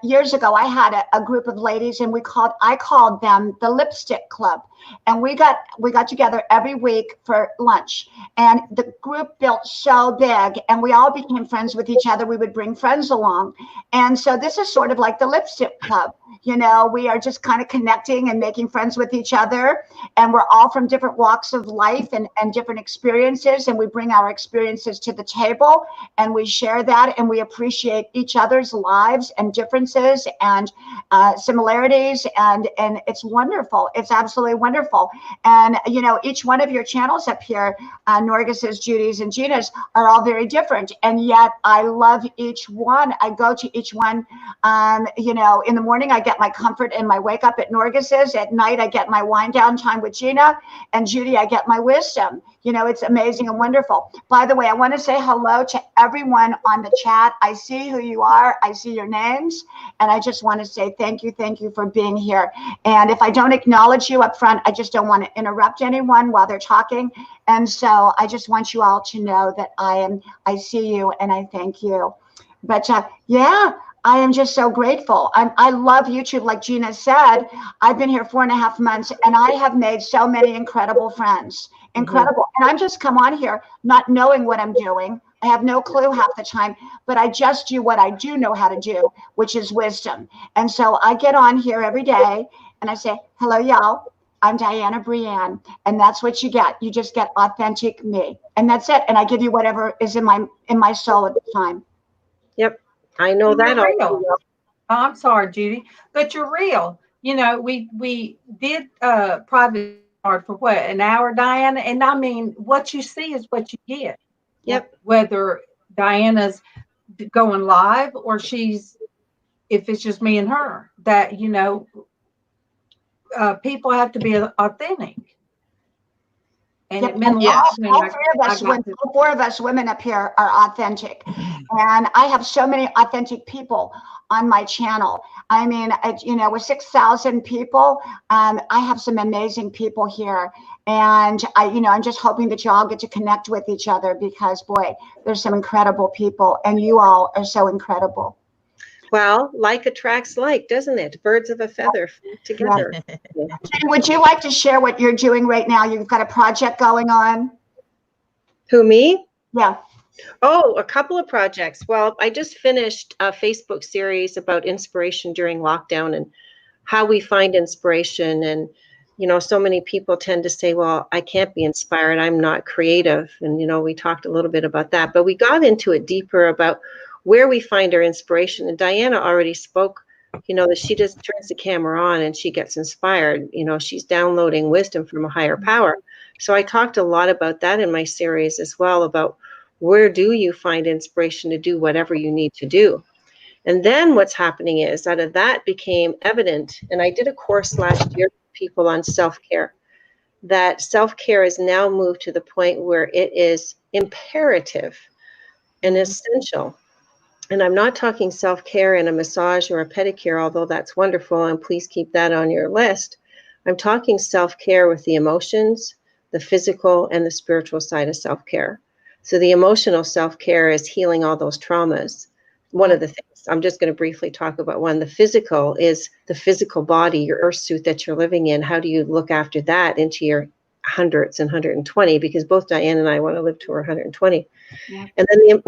Years ago, I had a group of ladies, and I called them the Lipstick Club. And we got together every week for lunch, and the group built so big, and we all became friends with each other. We would bring friends along. And so this is sort of like the Lipstick Club. You know, we are just kind of connecting and making friends with each other. And we're all from different walks of life and different experiences. And we bring our experiences to the table, and we share that, and we appreciate each other's lives and differences and similarities. And it's wonderful. It's absolutely wonderful. And, you know, each one of your channels up here, Norgus's, Judy's, and Gina's, are all very different. And yet I love each one. I go to each one. You know, in the morning, I get my comfort and my wake up at Norgus's. At night, I get my wind down time with Gina. And Judy, I get my wisdom. You know, it's amazing and wonderful. By the way, I want to say hello to everyone on the chat. I see who you are. I see your names. And I just want to say thank you for being here. And if I don't acknowledge you up front, I just don't want to interrupt anyone while they're talking. And so I just want you all to know that I see you, and I thank you. But yeah, I am just so grateful. I love YouTube. Like Gina said, I've been here 4.5 months, and I have made so many incredible friends. Incredible. And I'm just come on here not knowing what I'm doing. I have no clue half the time, but I just do what I do know how to do, which is wisdom. And so I get on here every day, and I say, hello, y'all. I'm Diana Brienne, and that's what you get. You just get authentic me, and that's it. And I give you whatever is in my soul at the time. Yep, I know that. Real. I'm sorry, Judy, but you're real. You know, we did private for what, an hour, Diana, and I mean, what you see is what you get. Yep. Whether Diana's going live or if it's just me and her, that, you know. People have to be authentic, and it meant a lot. All four of us women up here are authentic, and I have so many authentic people on my channel. I mean, you know, with 6,000 people, I have some amazing people here, and I'm just hoping that you all get to connect with each other, because boy, there's some incredible people, and you all are so incredible. Well, like attracts like, doesn't it? Birds of a feather together. Yeah. Would you like to share what you're doing right now? You've got a project going on? Who, me? Yeah. Oh, a couple of projects. Well, I just finished a Facebook series about inspiration during lockdown and how we find inspiration. And, you know, so many people tend to say, well, I can't be inspired. I'm not creative. And, you know, we talked a little bit about that, but we got into it deeper about where we find our inspiration. And Diana already spoke you know, that she just turns the camera on and she gets inspired. You know, she's downloading wisdom from a higher power. So I talked a lot about that in my series as well, about where do you find inspiration to do whatever you need to do. And then what's happening is out of that became evident. And I did a course last year for people on self-care, that self-care is now moved to the point where it is imperative and essential. And I'm not talking self-care in a massage or a pedicure, although that's wonderful, and please keep that on your list. I'm talking self-care with the emotions, the physical, and the spiritual side of self-care. So the emotional self-care is healing all those traumas. One of the things, I'm just going to briefly talk about one. The physical is the physical body, your earth suit that you're living in. How do you look after that into your hundreds and 120? Because both Diane and I want to live to our 120. Yeah. And then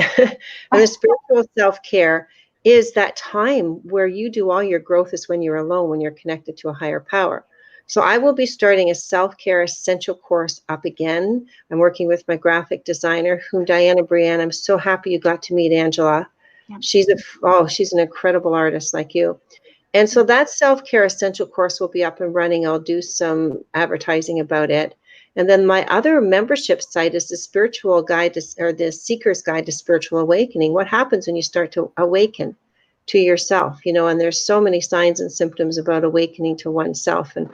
the spiritual self-care is that time where you do all your growth is when you're alone, when you're connected to a higher power. So I will be starting a self-care essential course up again. I'm working with my graphic designer, whom Diana Brienne. I'm so happy you got to meet Angela. Yeah. She's an incredible artist like you. And so that self-care essential course will be up and running. I'll do some advertising about it. And then my other membership site is the spiritual guide or the seeker's guide to spiritual awakening. What happens when you start to awaken to yourself, you know, and there's so many signs and symptoms about awakening to oneself. And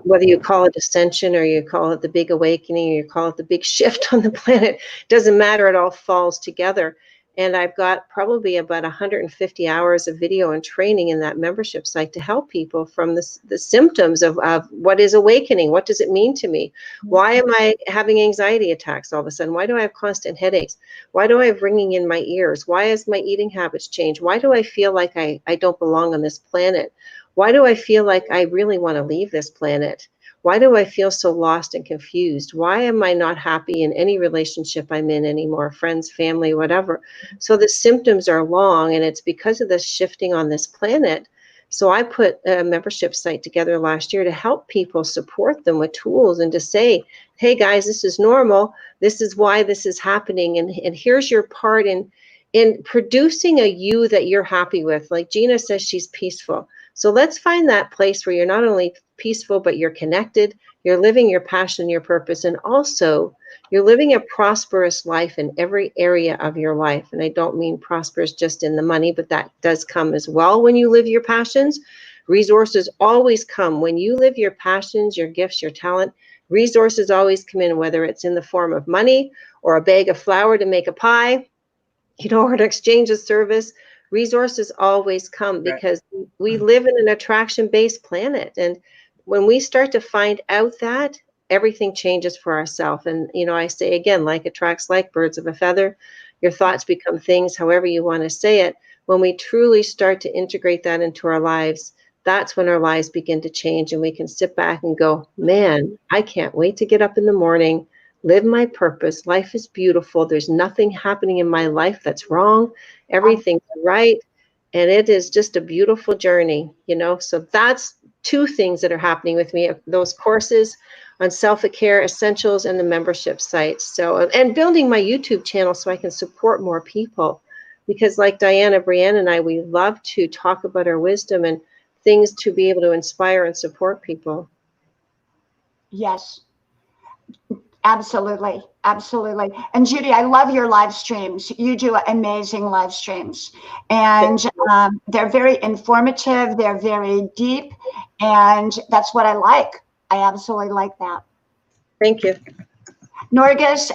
whether you call it ascension or you call it the big awakening or you call it the big shift on the planet, doesn't matter. It all falls together. And I've got probably about 150 hours of video and training in that membership site to help people from the symptoms of what is awakening. What does it mean to me? Why am I having anxiety attacks all of a sudden? Why do I have constant headaches? Why do I have ringing in my ears? Why has my eating habits changed? Why do I feel like I don't belong on this planet? Why do I feel like I really want to leave this planet? Why do I feel so lost and confused? Why am I not happy in any relationship I'm in anymore, friends, family, whatever? So the symptoms are long, and it's because of this shifting on this planet. So I put a membership site together last year to help people, support them with tools, and to say, hey guys, this is normal. This is why this is happening. And here's your part in producing a you that you're happy with. Like Gina says, she's peaceful. So let's find that place where you're not only peaceful, but you're connected, you're living your passion, your purpose, and also you're living a prosperous life in every area of your life. And I don't mean prosperous just in the money, but that does come as well when you live your passions. Resources always come. When you live your passions, your gifts, your talent, resources always come in, whether it's in the form of money or a bag of flour to make a pie, you know, or to exchange a service. Resources always come because we live in an attraction-based planet. And when we start to find out that, everything changes for ourselves. And, you know, I say again, like attracts like, birds of a feather. Your thoughts become things, however you want to say it. When we truly start to integrate that into our lives, that's when our lives begin to change, and we can sit back and go, man, I can't wait to get up in the morning, live my purpose. Life is beautiful. There's nothing happening in my life that's wrong. Everything's right. And it is just a beautiful journey, you know. So that's two things that are happening with me, those courses on self-care essentials and the membership sites. So, and building my YouTube channel so I can support more people, because like Diana Brienne and I, we love to talk about our wisdom and things to be able to inspire and support people. Yes. Absolutely. Absolutely. And Judy, I love your live streams. You do amazing live streams, and they're very informative. They're very deep, and that's what I like. I absolutely like that. Thank you. Norgis,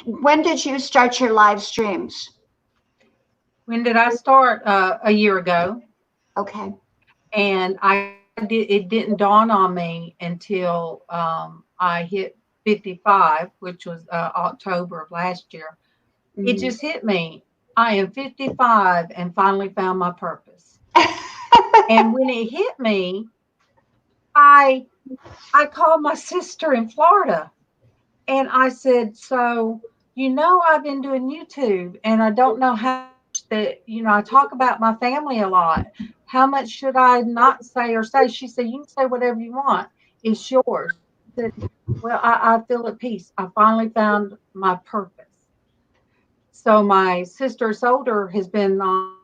when did you start your live streams? When did I start? A year ago. Okay. And it didn't dawn on me until I hit 55, which was October of last year. Mm-hmm. It just hit me. I am 55 and finally found my purpose. And when it hit me, I called my sister in Florida and I said, so, you know, I've been doing YouTube and I don't know how much that, you know, I talk about my family a lot. How much should I not say or say? She said, you can say whatever you want. It's yours. I said, well, I feel at peace. I finally found my purpose. So my sister Solder has been on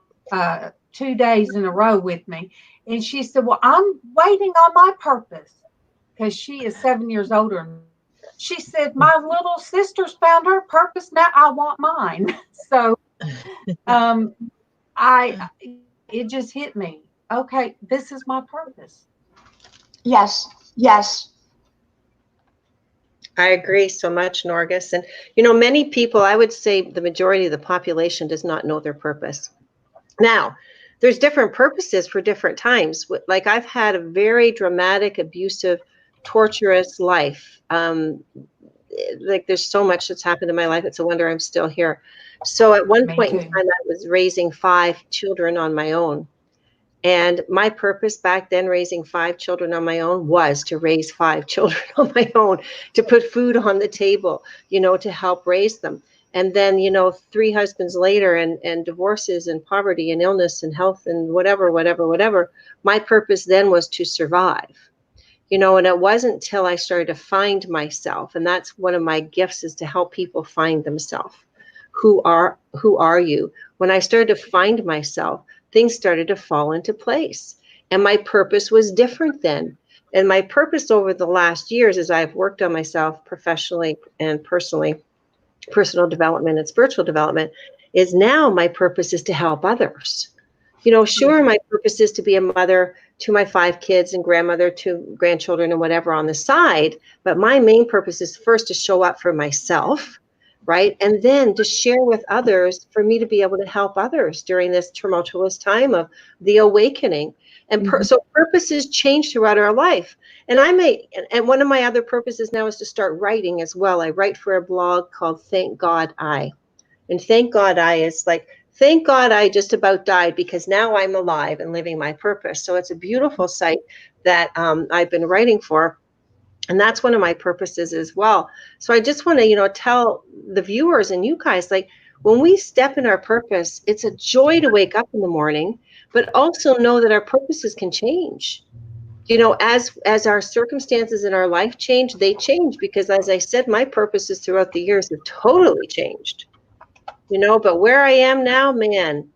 2 days in a row with me. And she said, well, I'm waiting on my purpose, because she is 7 years older than me. She said, my little sister's found her purpose. Now I want mine. So it just hit me. Okay, this is my purpose. Yes, yes. I agree so much, Norgus. And, many people, I would say the majority of the population does not know their purpose. Now, there's different purposes for different times. Like, I've had a very dramatic, abusive, torturous life. Like, there's so much that's happened in my life. It's a wonder I'm still here. So at one point in time, I was raising 5 children on my own. And my purpose back then, raising 5 children on my own, was to raise 5 children on my own, to put food on the table, to help raise them. And then, 3 husbands later, and divorces and poverty and illness and health and whatever, my purpose then was to survive. And it wasn't till I started to find myself. And that's one of my gifts, is to help people find themselves. Who are you? When I started to find myself, things started to fall into place. And my purpose was different then. And my purpose over the last years, as I've worked on myself professionally and personally, personal development and spiritual development, is now my purpose is to help others. Sure, my purpose is to be a mother to my 5 kids and grandmother to grandchildren and whatever on the side. But my main purpose is first to show up for myself, right? And then to share with others, for me to be able to help others during this tumultuous time of the awakening. And so purposes change throughout our life. And and one of my other purposes now is to start writing as well. I write for a blog called Thank God I. And Thank God I is like, thank God I just about died, because now I'm alive and living my purpose. So it's a beautiful site that I've been writing for. And that's one of my purposes as well. So I just want to, tell the viewers and you guys, like, when we step in our purpose, it's a joy to wake up in the morning, but also know that our purposes can change. As our circumstances in our life change, they change, because as I said, my purposes throughout the years have totally changed. But where I am now, man,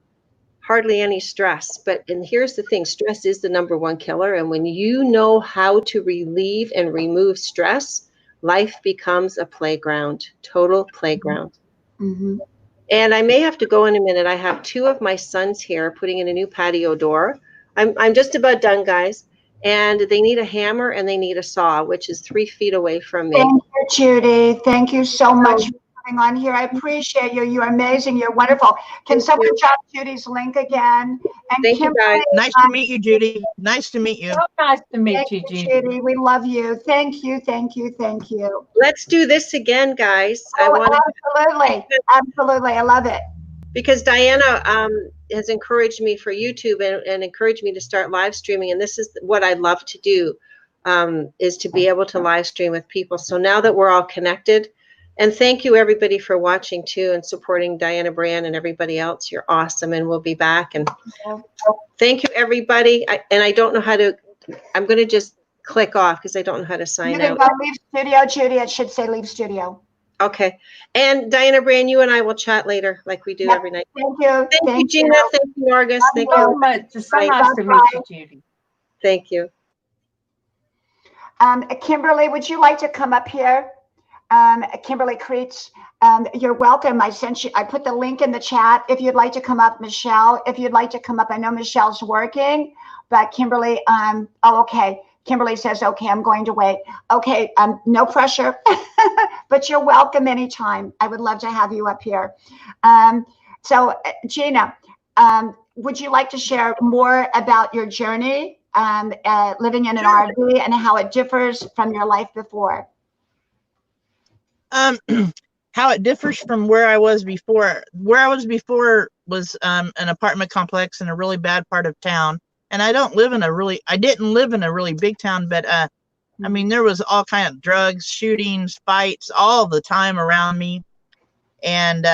hardly any stress. And here's the thing, stress is the #1 killer. And when you know how to relieve and remove stress, life becomes a playground, total playground. Mm-hmm. And I may have to go in a minute. I have 2 of my sons here putting in a new patio door. I'm just about done, guys. And they need a hammer and they need a saw, which is 3 feet away from me. Thank you, Judy. Thank you so much for coming on here. I appreciate you. You're amazing. You're wonderful. Can someone drop Judy's link again? And thank you, guys. Nice to meet you, Judy. Nice to meet you. So nice to meet you, Judy. We love you. Thank you. Thank you. Thank you. Let's do this again, guys. Absolutely. Absolutely. I love it. Because Diana has encouraged me for YouTube and encouraged me to start live streaming. And this is what I love to do, is to be able to live stream with people. So now that we're all connected, and thank you everybody for watching too and supporting Diana Brand and everybody else. You're awesome, and we'll be back. And thank you everybody. I don't know how to, I'm going to just click off because I don't know how to sign out. Leave studio, Judy. It should say leave studio. Okay. And Diana Brand, you and I will chat later like we do every night. Thank you. Thank you, Gina. Thank you, Argus. Thank so you much. It's so nice to meet you, Judy. Thank you. Kimberly, would you like to come up here? Kimberly Creets, you're welcome. I put the link in the chat if you'd like to come up. Michelle, if you'd like to come up. I know Michelle's working, but Kimberly, oh, okay. Kimberly says, okay, I'm going to wait. Okay, no pressure, but you're welcome anytime. I would love to have you up here. So Gina, would you like to share more about your journey living in an RV and how it differs from your life before? How it differs from where I was before. Where I was before was an apartment complex in a really bad part of town. And I didn't live in a really big town, but I mean, there was all kind of drugs, shootings, fights all the time around me. And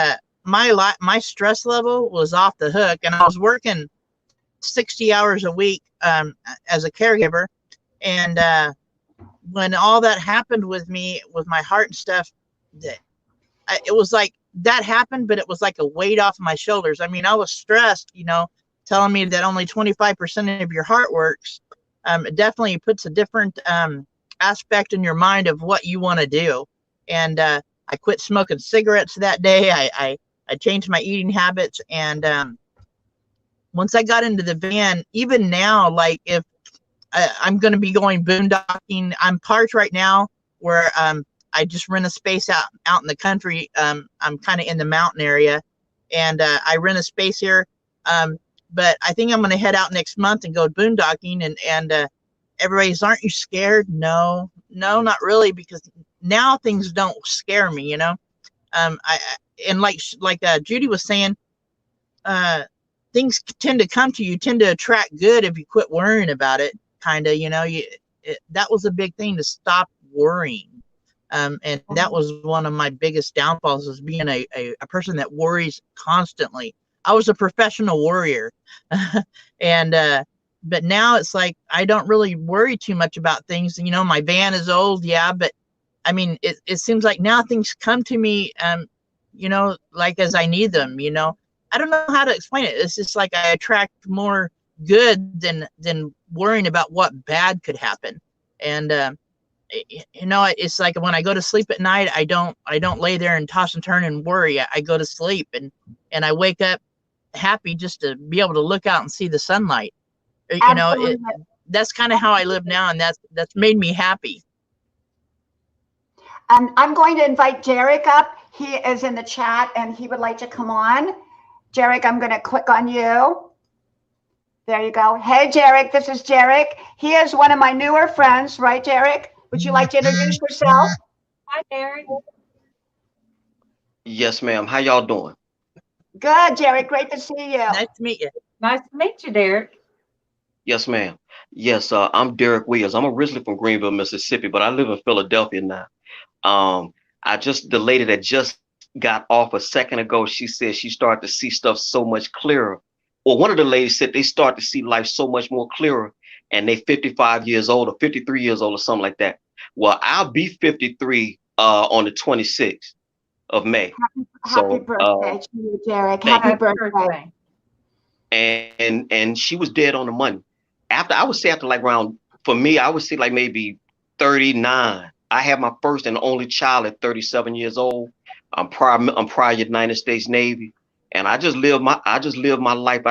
my stress level was off the hook, and I was working 60 hours a week as a caregiver. And when all that happened with me, with my heart and stuff, it was like that happened, but it was like a weight off my shoulders. I mean, I was stressed, telling me that only 25% of your heart works, it definitely puts a different aspect in your mind of what you want to do. And I quit smoking cigarettes that day. I changed my eating habits. And once I got into the van, even now, like if I'm going to be going boondocking, I'm parked right now where I just rent a space out in the country. I'm kind of in the mountain area, and I rent a space here. But I think I'm going to head out next month and go boondocking. And everybody's, aren't you scared? No, not really, because now things don't scare me, you know. And like Judy was saying, things tend to come to you, tend to attract good if you quit worrying about it. Kind of, you know, that was a big thing, to stop worrying. And that was one of my biggest downfalls, was being a person that worries constantly. I was a professional worrier. And but now it's like I don't really worry too much about things. You know, my van is old, yeah, but I mean, it seems like now things come to me, you know, like as I need them, you know. I don't know how to explain it. It's just like I attract more good than worrying about what bad could happen. And you know, it's like when I go to sleep at night, I don't lay there and toss and turn and worry. I go to sleep and I wake up happy just to be able to look out and see the sunlight. You know, that's kind of how I live now, and that's made me happy. I'm going to invite Jarek up. He is in the chat and he would like to come on. Jarek, I'm going to click on you. There you go. Hey, Jarek, this is Jarek. He is one of my newer friends, right, Jarek? Would you like to introduce yourself? Hi, Derek. Yes, ma'am. How y'all doing? Good, Jarek. Great to see you. Nice to meet you. Nice to meet you, Derek. Yes, ma'am. Yes, I'm Derek Williams. I'm originally from Greenville, Mississippi, but I live in Philadelphia now. The lady that just got off a second ago, she said she started to see stuff so much clearer. Well, one of the ladies said they start to see life so much more clearer, and they 55 years old or 53 years old or something like that. Well, I'll be 53 on the 26th of May. Happy birthday to you, Jarek. Happy birthday. And she was dead on the money. After like around, for me, I would say like maybe 39. I had my first and only child at 37 years old. I'm prior United States Navy, and I just live my life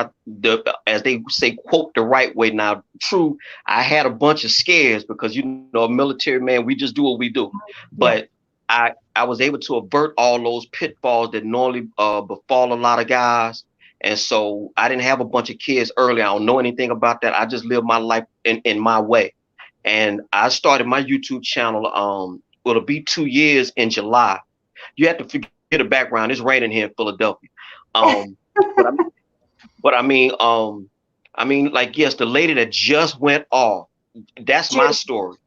as they say, quote, the right way. Now, true, I had a bunch of scares because, you know, a military man, we just do what we do. But I was able to avert all those pitfalls that normally befall a lot of guys. And so I didn't have a bunch of kids early. I don't know anything about that. I just live my life in my way. And I started my YouTube channel. It'll be 2 years in July. You have to forget the background. It's raining here in Philadelphia. But I mean, like, yes, the lady that just went off, that's my story.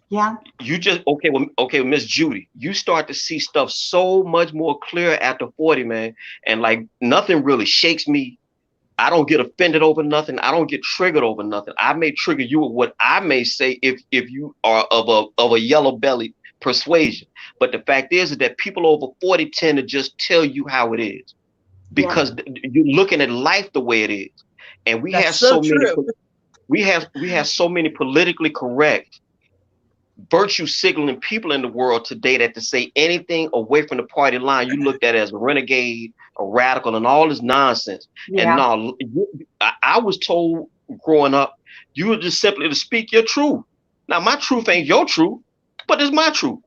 Yeah. You just, okay, Miss Judy, you start to see stuff so much more clear after 40, man. And like, nothing really shakes me. I don't get offended over nothing. I don't get triggered over nothing. I may trigger you with what I may say if you are of a yellow belly persuasion. But the fact is that people over 40 tend to just tell you how it is, because you're looking at life the way it is. And we have so many, we have so many politically correct, virtue signaling people in the world today that to say anything away from the party line, you looked at as a renegade, a radical, and all this nonsense. Yeah. And no, I was told growing up, you were just simply to speak your truth. Now, my truth ain't your truth, but it's my truth.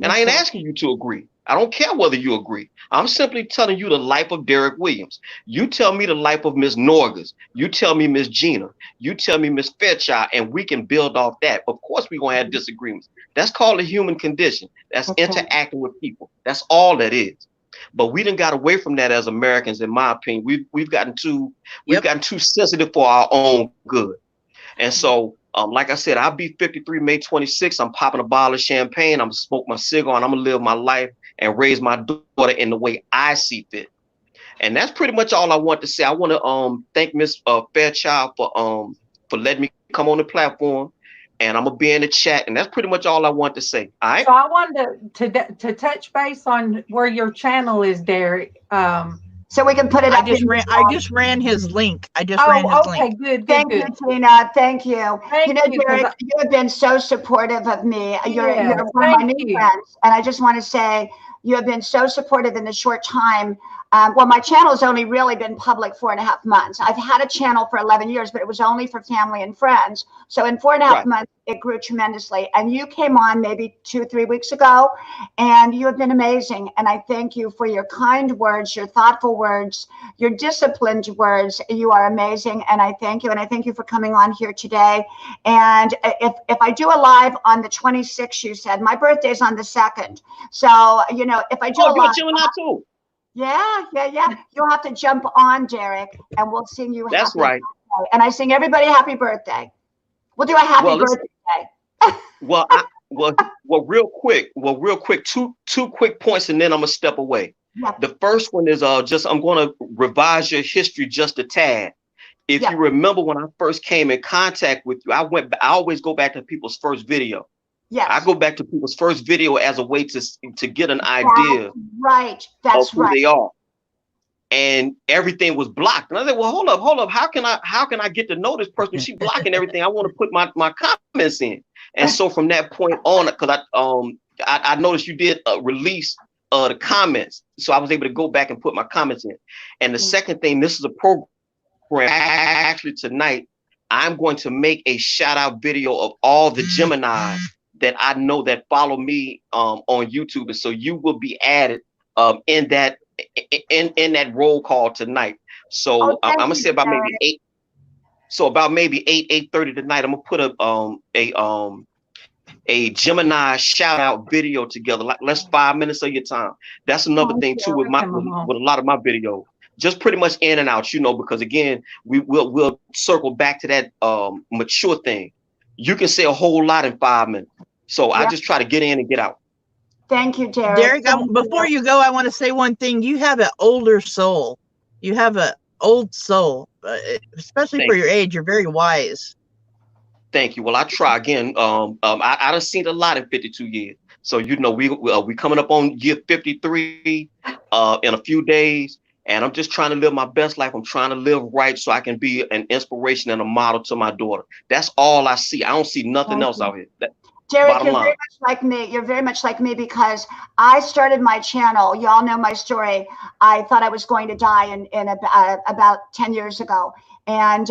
And I ain't asking you to agree. I don't care whether you agree. I'm simply telling you the life of Derek Williams. You tell me the life of Miss Norgas. You tell me Miss Gina. You tell me Miss Fairchild, and we can build off that. Of course, we're going to have disagreements. That's called the human condition. That's interacting with people. That's all that is. But we done got away from that as Americans, in my opinion. We've gotten too sensitive for our own good. And so, like I said, I'll be 53 May 26th. I'm popping a bottle of champagne. I'm gonna smoke my cigar, and I'm gonna live my life and raise my daughter in the way I see fit. And that's pretty much all I want to say. I want to thank Miss Fairchild for letting me come on the platform, and I'm gonna be in the chat. And that's pretty much all I want to say. All right. So I wanted to touch base on where your channel is, Derek. So we can put it up. I just ran his link. I just ran his link. Okay, good. Thank you, Tina. Thank you. Thank you, Derek, you have been so supportive of me. You're one of my new friends. And I just want to say you have been so supportive in the short time. Well, my channel has only really been public 4.5 months. I've had a channel for 11 years, but it was only for family and friends. So in 4.5 months, it grew tremendously. And you came on maybe 2-3 weeks ago, and you have been amazing. And I thank you for your kind words, your thoughtful words, your disciplined words. You are amazing. And I thank you. And I thank you for coming on here today. And if I do a live on the 26th, you said, my birthday's on the 2nd. So, you know, if I do a live. Too. Yeah. You'll have to jump on, Derek, and we'll sing you. That's right. Birthday. And I sing everybody happy birthday. We'll do a happy birthday. Real quick, two quick points, and then I'm gonna step away. Yeah. The first one is I'm gonna revise your history just a tad. If you remember when I first came in contact with you, I always go back to people's first video. Yes. I go back to people's first video as a way to get an idea. Right. That's of who they are. And everything was blocked. And I said, well, hold up. How can I get to know this person? She's blocking everything. I want to put my comments in. And so from that point on, because I noticed you did release the comments. So I was able to go back and put my comments in. And the second thing, this is a program. Actually tonight, I'm going to make a shout out video of all the Geminis that I know that follow me on YouTube. And so you will be added in that roll call tonight. So I'm gonna say about maybe 8. So about maybe 8:30 tonight, I'm gonna put a Gemini shout out video together, like less 5 minutes of your time. That's another thing too with a lot of my videos. Just pretty much in and out, you know, because again, we'll circle back to that mature thing. You can say a whole lot in 5 minutes. So I just try to get in and get out. Thank you, Derek. Before you go, I want to say one thing. You have an older soul. You have an old soul, especially for your age. You're very wise. Thank you. Well, I try again. I done seen a lot in 52 years. So, you know, we coming up on year 53 in a few days. And I'm just trying to live my best life. I'm trying to live right so I can be an inspiration and a model to my daughter. That's all I see. I don't see nothing else out here. Derek, you're very much like me. You're very much like me because I started my channel. Y'all know my story. I thought I was going to die in about 10 years ago. And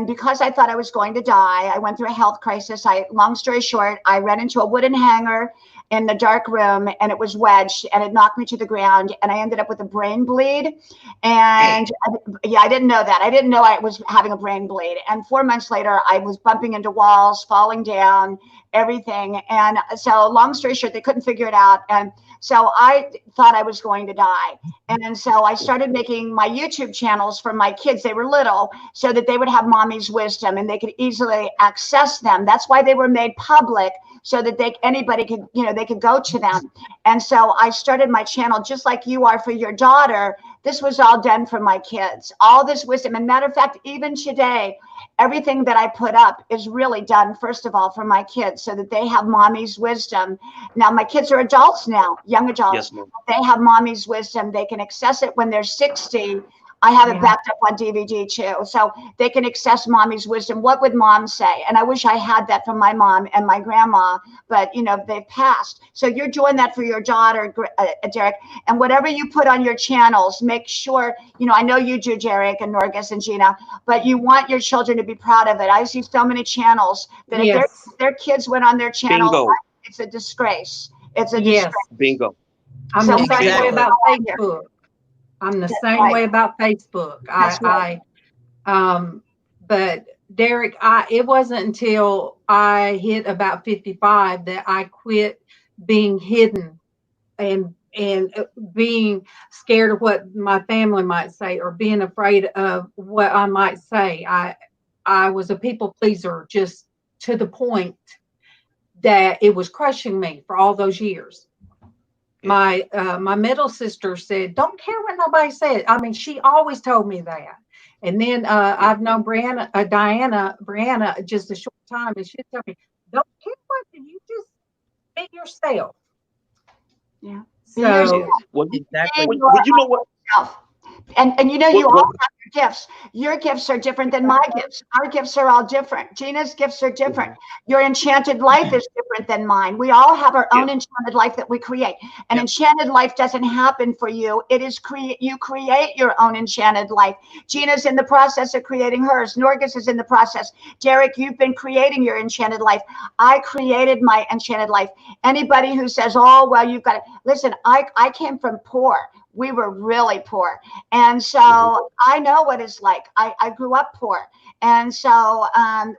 because I thought I was going to die, I went through a health crisis. Long story short, I ran into a wooden hanger in the dark room, and it was wedged, and it knocked me to the ground, and I ended up with a brain bleed. And I didn't know that. I didn't know I was having a brain bleed. And 4 months later, I was bumping into walls, falling down, everything. And so long story short, they couldn't figure it out. And so I thought I was going to die. And so I started making my YouTube channels for my kids. They were little, so that they would have mommy's wisdom and they could easily access them. That's why they were made public, so that anybody could, they could go to them. And so I started my channel just like you are for your daughter. This was all done for my kids, all this wisdom. And matter of fact, even today, everything that I put up is really done, first of all, for my kids, so that they have mommy's wisdom. Now, my kids are adults now, young adults. Yes, they have mommy's wisdom. They can access it when they're 60. I have it backed up on DVD too. So they can access mommy's wisdom. What would mom say? And I wish I had that from my mom and my grandma, but they've passed. So you're doing that for your daughter, Derek. And whatever you put on your channels, make sure, I know you do, Derek and Norgus and Gina, but you want your children to be proud of it. I see so many channels that if their kids went on their channels, it's a disgrace. It's a disgrace. Bingo. I'm the same way about Facebook. I'm the same way about Facebook. But Derek, it wasn't until I hit about 55 that I quit being hidden and being scared of what my family might say or being afraid of what I might say. I was a people pleaser just to the point that it was crushing me for all those years. My middle sister said, "Don't care what nobody said." I mean, she always told me that. And then I've known Brianna just a short time, and she told me, "Don't care what, you just be yourself." Yeah. So exactly. Well, you know what? And you know, you What- all have your gifts. Your gifts are different than my gifts. Our gifts are all different. Gina's gifts are different. Your enchanted life is different than mine. We all have our own enchanted life that we create. An enchanted life doesn't happen for you. It is you create your own enchanted life. Gina's in the process of creating hers. Norgus is in the process. Derek, you've been creating your enchanted life. I created my enchanted life. Anybody who says, oh, well, you've got to listen, I came from poor. We were really poor. And so I know what it's like. I grew up poor. And so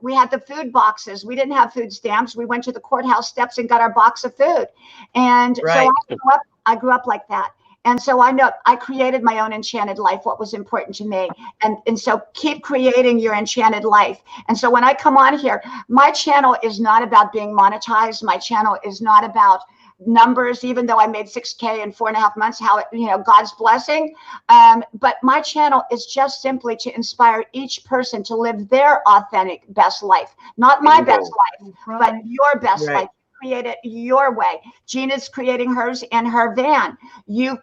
we had the food boxes. We didn't have food stamps. We went to the courthouse steps and got our box of food. And so I grew up like that. And so I know I created my own enchanted life, what was important to me. And so keep creating your enchanted life. And so when I come on here, my channel is not about being monetized. My channel is not about numbers, even though I made 6K in 4.5 months, how it, you know, God's blessing. But my channel is just simply to inspire each person to live their authentic best life, not my best life, but your best life. Create it your way. Gina's creating hers in her van. You're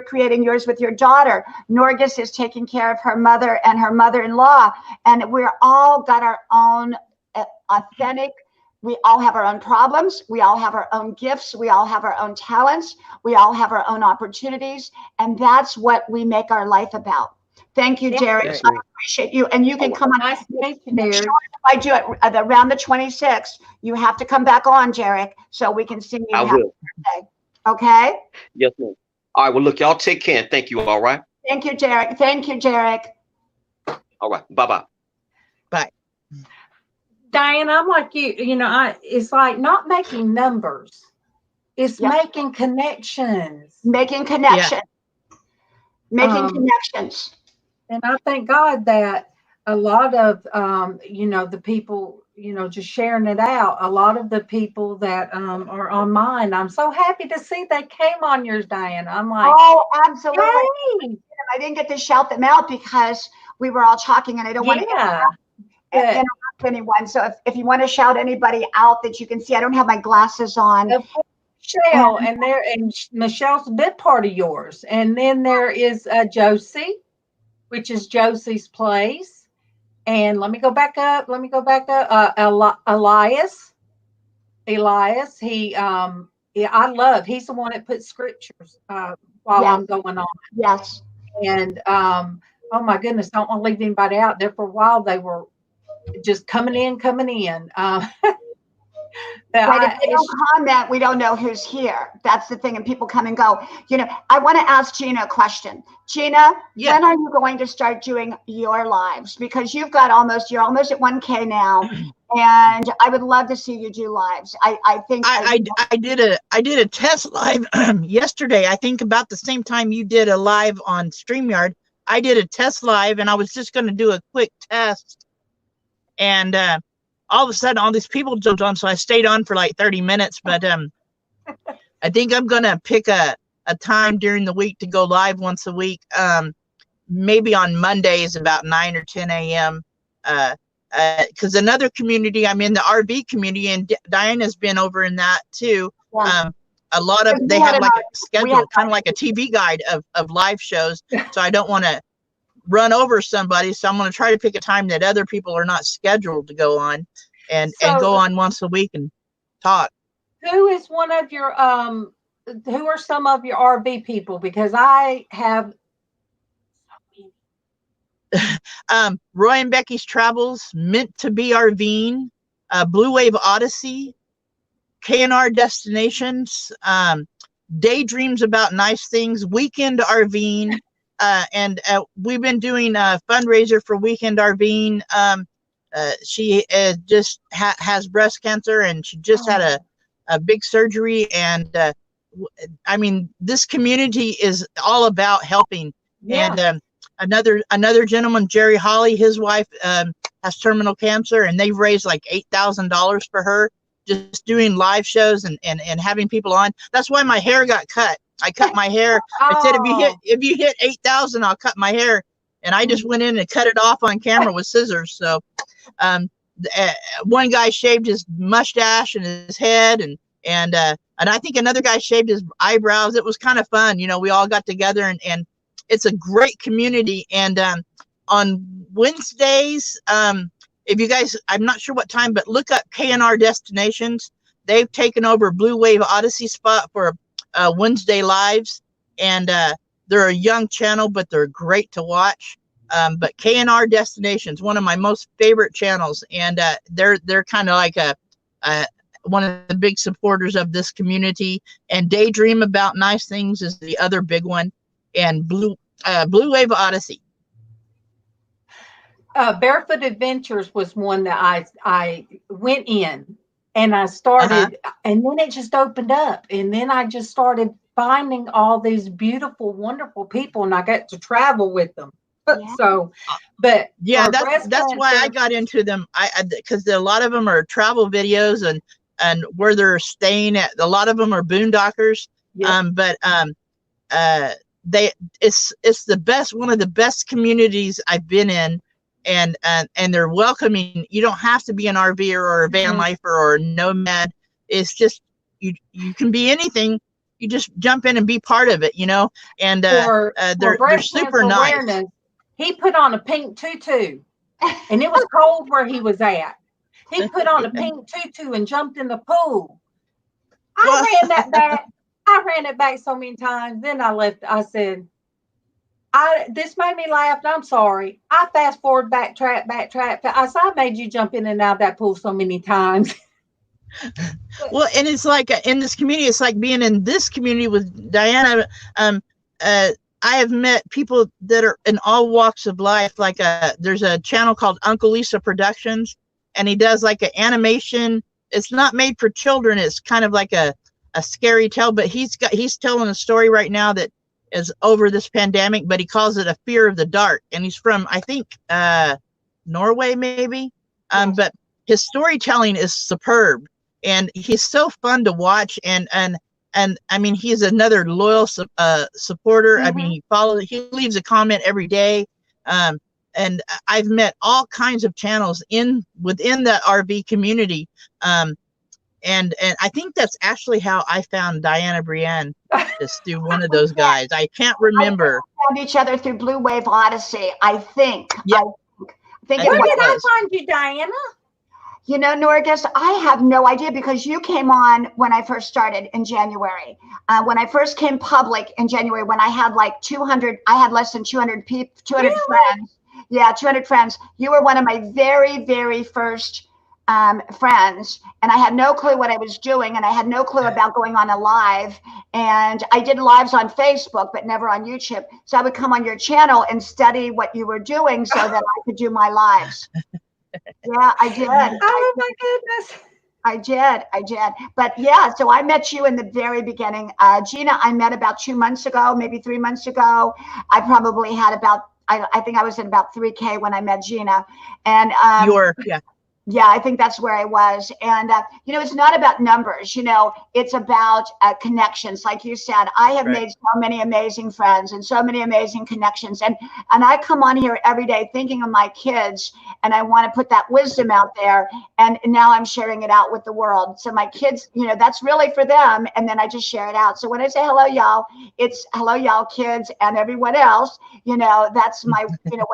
creating yours with your daughter. Norgus is taking care of her mother and her mother-in-law. And we're all got our own authentic. We all have our own problems. We all have our own gifts. We all have our own talents. We all have our own opportunities. And that's what we make our life about. Thank you, Derek. I appreciate you. And you can come on. Nice to meet you, Derek. If I do it around the 26th, you have to come back on, Derek, so we can see you. I will. Birthday. Okay? Yes, ma'am. All right. Well, look, y'all take care. Thank you. All right. Thank you, Derek. Thank you, Derek. All right. Bye-bye. Bye. Diane, I'm like you. You know, it's like not making numbers. It's making connections. Making connections. Making connections. And I thank God that a lot of, you know, the people, you know, just sharing it out, a lot of the people that are on mine, I'm so happy to see they came on yours, Diane. I'm like, oh, absolutely. Yay! I didn't get to shout them out because we were all talking and I don't want to interrupt anyone. So if you want to shout anybody out that you can see, I don't have my glasses on. Of course, Michelle, and Michelle's a bit part of yours. And then there is Josie, which is Josie's place. And let me go back up. Elias, he, he's the one that puts scriptures while I'm going on. Yes. And, oh my goodness, don't want to leave anybody out there. For a while, they were just coming in. But if they don't comment, we don't know who's here. That's the thing. And people come and go. You know, I want to ask Gina a question. Gina, when are you going to start doing your lives? Because you're almost at 1K now. And I would love to see you do lives. I think I did a test live yesterday. I think about the same time you did a live on StreamYard. I did a test live and I was just going to do a quick test. And all of a sudden, all these people jumped on, so I stayed on for like 30 minutes. But I think I'm gonna pick a time during the week to go live once a week. Maybe on Mondays about 9 or 10 a.m. Because another community, I'm in the RV community, and Diana's been over in that too. Yeah. A lot of they have like a schedule, kind of like a TV guide of live shows. So I don't want to run over somebody, so I'm going to try to pick a time that other people are not scheduled to go on and go on once a week and talk. Who is one of your who are some of your RV people? Because I have Roy and Becky's Travels, Meant to Be RVing, Blue Wave Odyssey, K&R Destinations, Daydreams About Nice Things, Weekend RVing. And we've been doing a fundraiser for Weekend RVing. She just has breast cancer, and she just had a big surgery. And I mean, this community is all about helping. Yeah. And another gentleman, Jerry Holly, his wife has terminal cancer, and they've raised like $8,000 for her, just doing live shows and having people on. That's why my hair got cut. I cut my hair. I said, if you hit 8,000, I'll cut my hair. And I just went in and cut it off on camera with scissors. So one guy shaved his mustache and his head, and I think another guy shaved his eyebrows. It was kind of fun. You know, we all got together and it's a great community. And on Wednesdays, if you guys, I'm not sure what time, but look up KNR Destinations. They've taken over Blue Wave Odyssey spot for Wednesday lives, and they're a young channel, but they're great to watch. But KNR Destinations, one of my most favorite channels, and they're kind of like one of the big supporters of this community. And Daydream About Nice Things is the other big one, and Blue Wave Odyssey. Barefoot Adventures was one that I went in, and I started, and then it just opened up, and then I just started finding all these beautiful, wonderful people, and I got to travel with them. Yeah. So, but yeah, that's why I got into them. Because a lot of them are travel videos and where they're staying at. A lot of them are boondockers. Yeah. It's the best, one of the best communities I've been in. And they're welcoming. You don't have to be an RVer or a van lifer or a nomad. It's just you can be anything. You just jump in and be part of it, you know. And they're super nice. Awareness, he put on a pink tutu, and it was cold where he was at. He put on a pink tutu and jumped in the pool. I ran that back. I ran it back so many times. Then I left. I said, this made me laugh, and I'm sorry. I fast forward, backtrack. I said, I made you jump in and out of that pool so many times. Well, and it's like in this community, it's like being in this community with Diana. I have met people that are in all walks of life. Like there's a channel called Uncle Lisa Productions, and he does like an animation. It's not made for children. It's kind of like a scary tale, but he's telling a story right now that is over this pandemic, but he calls it A Fear of the Dark, and he's from, I think, Norway maybe. Yes. But his storytelling is superb, and he's so fun to watch. And I mean, he's another loyal supporter. I mean, he leaves a comment every day. And I've met all kinds of channels within the RV community. And I think that's actually how I found Diana Brienne, just through one of those guys. I can't remember. We found each other through Blue Wave Odyssey, I think. Yeah. Where did I find you, Diana? You know, Norgus, I have no idea, because you came on when I first started in January. When I first came public in January, when I had like 200, I had less than 200 people, 200 really? Friends. Yeah, 200 friends. You were one of my very, very first friends, and I had no clue what I was doing, and I had no clue about going on a live, and I did lives on Facebook but never on YouTube. So I would come on your channel and study what you were doing so that I could do my lives. Yeah, I did. Oh my goodness. I did. But yeah, so I met you in the very beginning. Gina, I met about 2 months ago, maybe 3 months ago. I probably had about, I think I was at about 3K when I met Gina. And yeah, I think that's where I was. And, you know, it's not about numbers, you know, it's about connections. Like you said, I have made so many amazing friends and so many amazing connections. And I come on here every day thinking of my kids, and I want to put that wisdom out there. And now I'm sharing it out with the world. So my kids, you know, that's really for them. And then I just share it out. So when I say hello, y'all, it's hello, y'all, kids, and everyone else, you know, that's my, you know,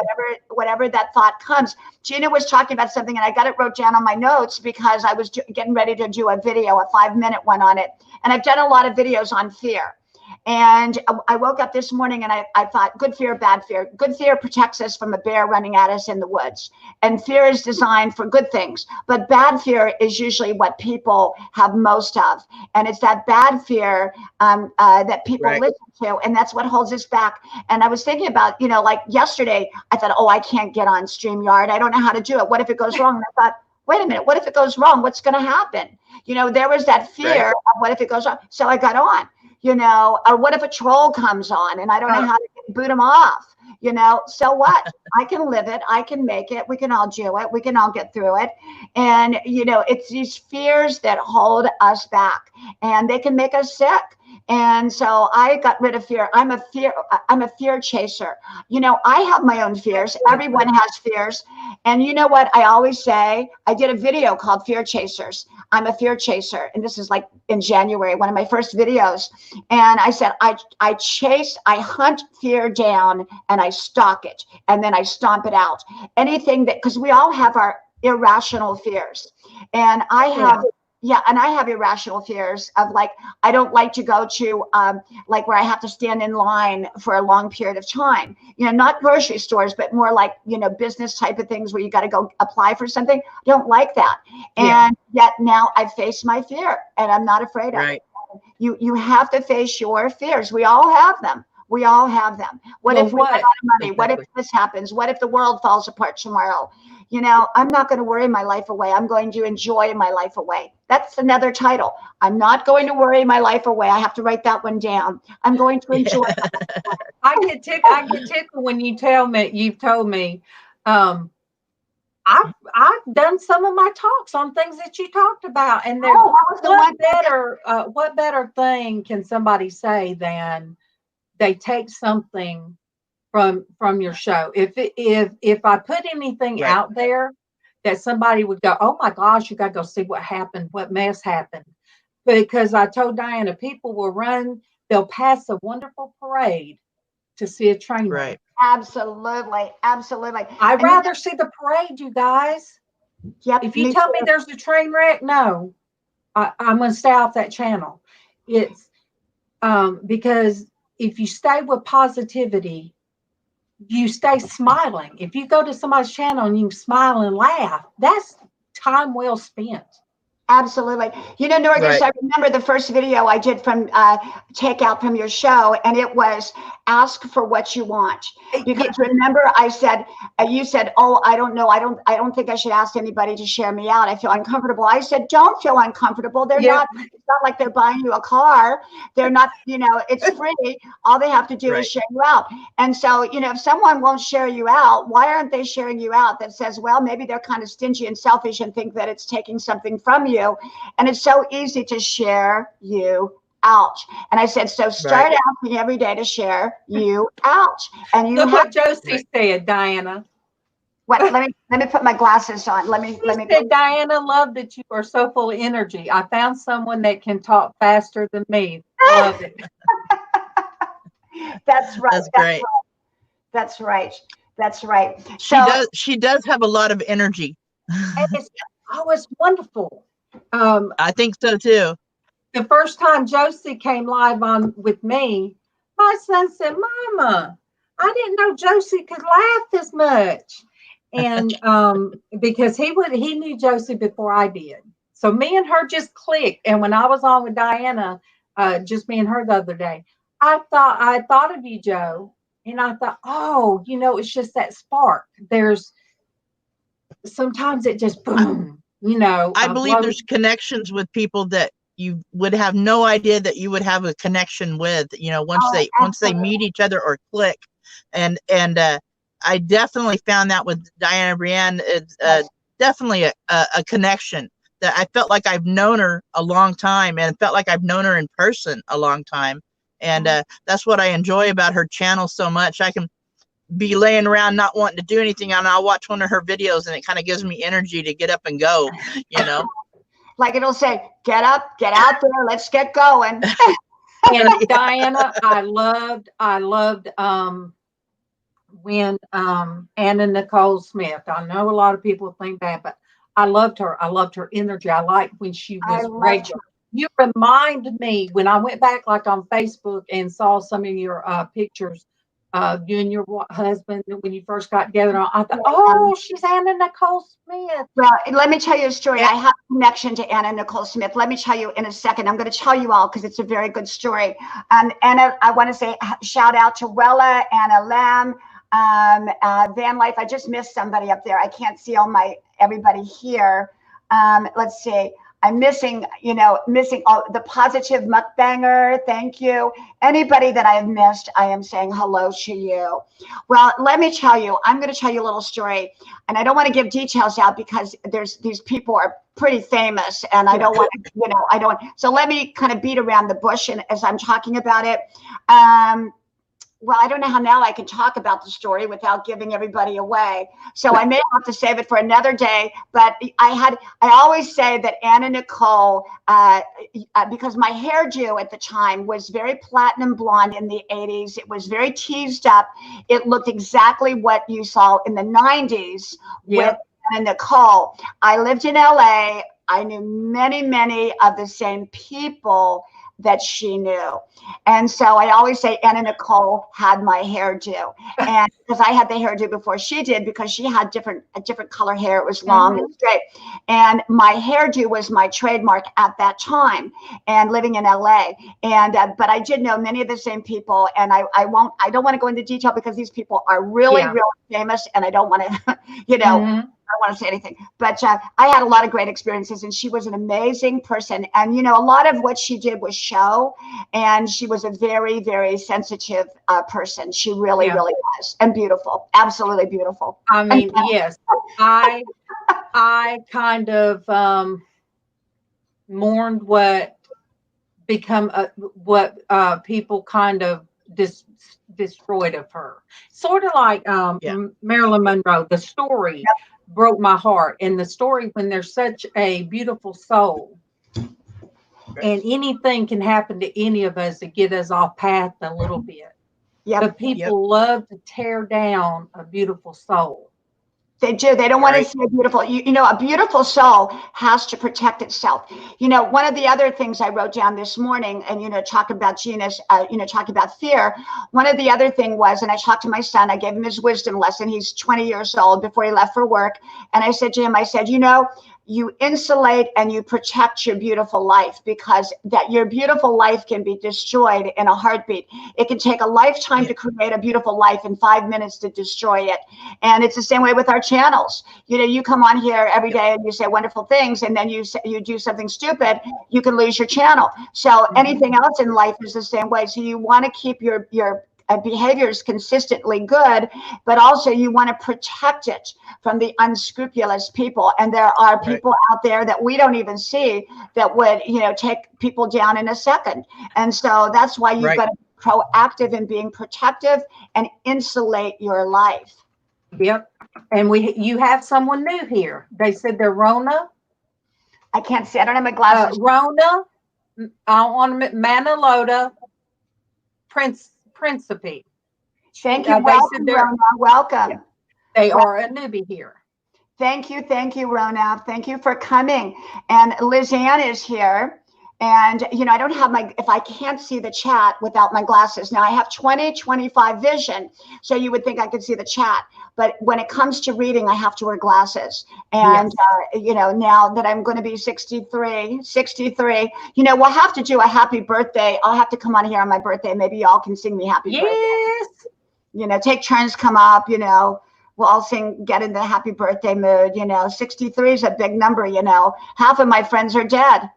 whatever that thought comes. Gina was talking about something, and I got it wrote down on my notes because I was getting ready to do a video, a 5-minute one on it. And I've done a lot of videos on fear. And I woke up this morning and I thought, good fear, bad fear. Good fear protects us from a bear running at us in the woods. And fear is designed for good things. But bad fear is usually what people have most of. And it's that bad fear that people listen to. And that's what holds us back. And I was thinking about, you know, like yesterday, I thought, oh, I can't get on StreamYard. I don't know how to do it. What if it goes wrong? And I thought, wait a minute, what if it goes wrong? What's going to happen? You know, there was that fear of what if it goes wrong? So I got on. You know, or what if a troll comes on and I don't know how to boot him off? You know, so what? I can live it. I can make it. We can all do it. We can all get through it. And, you know, it's these fears that hold us back, and they can make us sick. And so I got rid of fear. I'm a fear chaser. You know, I have my own fears. Everyone has fears. And you know what I always say? I did a video called Fear Chasers. I'm a fear chaser. And this is like in January, one of my first videos. And I said, I hunt fear down and I stalk it. And then I stomp it out. Anything that, because we all have our irrational fears. And I have, and I have irrational fears of like, I don't like to go to like where I have to stand in line for a long period of time, you know, not grocery stores, but more like, you know, business type of things where you got to go apply for something. I don't like that. And yet now I face my fear and I'm not afraid of it. You have to face your fears. We all have them. We all have them. What if we run out of money? What if this happens? What if the world falls apart tomorrow? You know, I'm not going to worry my life away. I'm going to enjoy my life away. That's another title. I'm not going to worry my life away. I have to write that one down. I'm going to enjoy. I get tickled when you've told me. I've done some of my talks on things that you talked about, and what better thing can somebody say than they take something from your show? If I put anything out there that somebody would go, oh my gosh, you got to go see what happened, what mess happened. Because I told Diana, people they'll pass a wonderful parade to see a train wreck. Absolutely. Absolutely. I'd rather see the parade, you guys. Yep. If you tell me there's a train wreck, no, I'm going to stay off that channel. It's because if you stay with positivity, you stay smiling. If you go to somebody's channel and you smile and laugh, that's time well spent. Absolutely. You know, Norgus, I remember the first video I did from take out from your show, and it was ask for what you want. Because remember, I said, you said, oh, I don't know. I don't think I should ask anybody to share me out. I feel uncomfortable. I said, don't feel uncomfortable. They're not, it's not like they're buying you a car. They're not, you know, it's free. All they have to do is share you out. And so, you know, if someone won't share you out, why aren't they sharing you out? That says, well, maybe they're kind of stingy and selfish and think that it's taking something from you. And it's so easy to share you out. And I said, so start asking every day to share you out. And you look what Josie said, Diana. What? Let me put my glasses on. Let me. Diana, love that you are so full of energy. I found someone that can talk faster than me. Love it. That's right. That's great. That's right. That's right. So she does have a lot of energy. It's wonderful. I think so too. The first time Josie came live on with me, my son said, Mama, I didn't know Josie could laugh this much. And because he knew Josie before I did. So me and her just clicked. And when I was on with Diana, just me and her the other day, I thought of you, Joe. And I thought, oh, you know, it's just that spark. Sometimes it just boom. You know, I believe there's connections with people that you would have no idea that you would have a connection with, you know, once they meet each other or click. And I definitely found that with Diana Brienne. It's definitely a connection that I felt like I've known her a long time, and felt like I've known her in person a long time. And that's what I enjoy about her channel so much. I can be laying around not wanting to do anything, and I'll watch one of her videos and it kind of gives me energy to get up and go, you know. Like it'll say, get up, get out there, let's get going. And Diana, I loved when Anna Nicole Smith, I know a lot of people think that, but I loved her. I loved her energy. I liked when she was regular. You remind me when I went back like on Facebook and saw some of your pictures, you and your husband when you first got together. I thought, oh, she's Anna Nicole Smith. Well, let me tell you a story. I have a connection to Anna Nicole Smith. Let me tell you in a second. I'm going to tell you all because it's a very good story. Anna, I want to say shout out to Wella, Anna Lamb, Van Life. I just missed somebody up there. I can't see everybody here. Let's see. I'm missing, missing the positive mukbanger. Thank you. Anybody that I have missed, I am saying hello to you. Well, let me tell you, I'm going to tell you a little story, and I don't want to give details out because these people are pretty famous, and I don't want to, so let me kind of beat around the bush and as I'm talking about it. Well, I don't know how now I can talk about the story without giving everybody away. So I may have to save it for another day. But I always say that Anna Nicole, because my hairdo at the time was very platinum blonde in the 80s. It was very teased up. It looked exactly what you saw in the 90s with Anna Nicole. I lived in LA. I knew many, many of the same people that she knew. And so I always say Anna Nicole had my hairdo. And because I had the hairdo before she did, because she had a different color hair. It was long and straight. And my hairdo was my trademark at that time and living in LA. And but I did know many of the same people, and I don't want to go into detail because these people are really, really famous, and I don't want to, I don't want to say anything, but I had a lot of great experiences, and she was an amazing person. And, a lot of what she did was show, and she was a very, very sensitive person. She really, really was, and beautiful, absolutely beautiful. I mean, yes, I kind of mourned what people kind of destroyed of her. Sort of like Marilyn Monroe, the story. Broke my heart. And the story, when there's such a beautiful soul, and anything can happen to any of us to get us off path a little bit. But people love to tear down a beautiful soul. They do. They don't want to see a beautiful, a beautiful soul has to protect itself. One of the other things I wrote down this morning, and, talking about Gina's, talking about fear. One of the other thing was, and I talked to my son, I gave him his wisdom lesson. He's 20 years old before he left for work. And I said to him, you insulate and you protect your beautiful life, because that your beautiful life can be destroyed in a heartbeat. It can take a lifetime to create a beautiful life and 5 minutes to destroy it. And it's the same way with our channels. You come on here every day and you say wonderful things, and then you do something stupid, you can lose your channel. So anything else in life is the same way. So you want to keep your behavior is consistently good, but also you want to protect it from the unscrupulous people. And there are people out there that we don't even see that would, take people down in a second. And so that's why you've got to be proactive in being protective and insulate your life. Yep. And you have someone new here. They said they're Rona. I can't see. I don't have my glasses. Rona on Manaloda Principe. Thank you. Welcome, Rona. Welcome. They are a newbie here. Thank you, Rona. Thank you for coming. And Liz Ann is here. And, I don't have if I can't see the chat without my glasses. Now I have 20/25 vision. So you would think I could see the chat. But when it comes to reading, I have to wear glasses. And, now that I'm going to be 63, we'll have to do a happy birthday. I'll have to come on here on my birthday. Maybe y'all can sing me happy birthday. Take turns, come up, we'll all sing, get in the happy birthday mood. 63 is a big number, half of my friends are dead.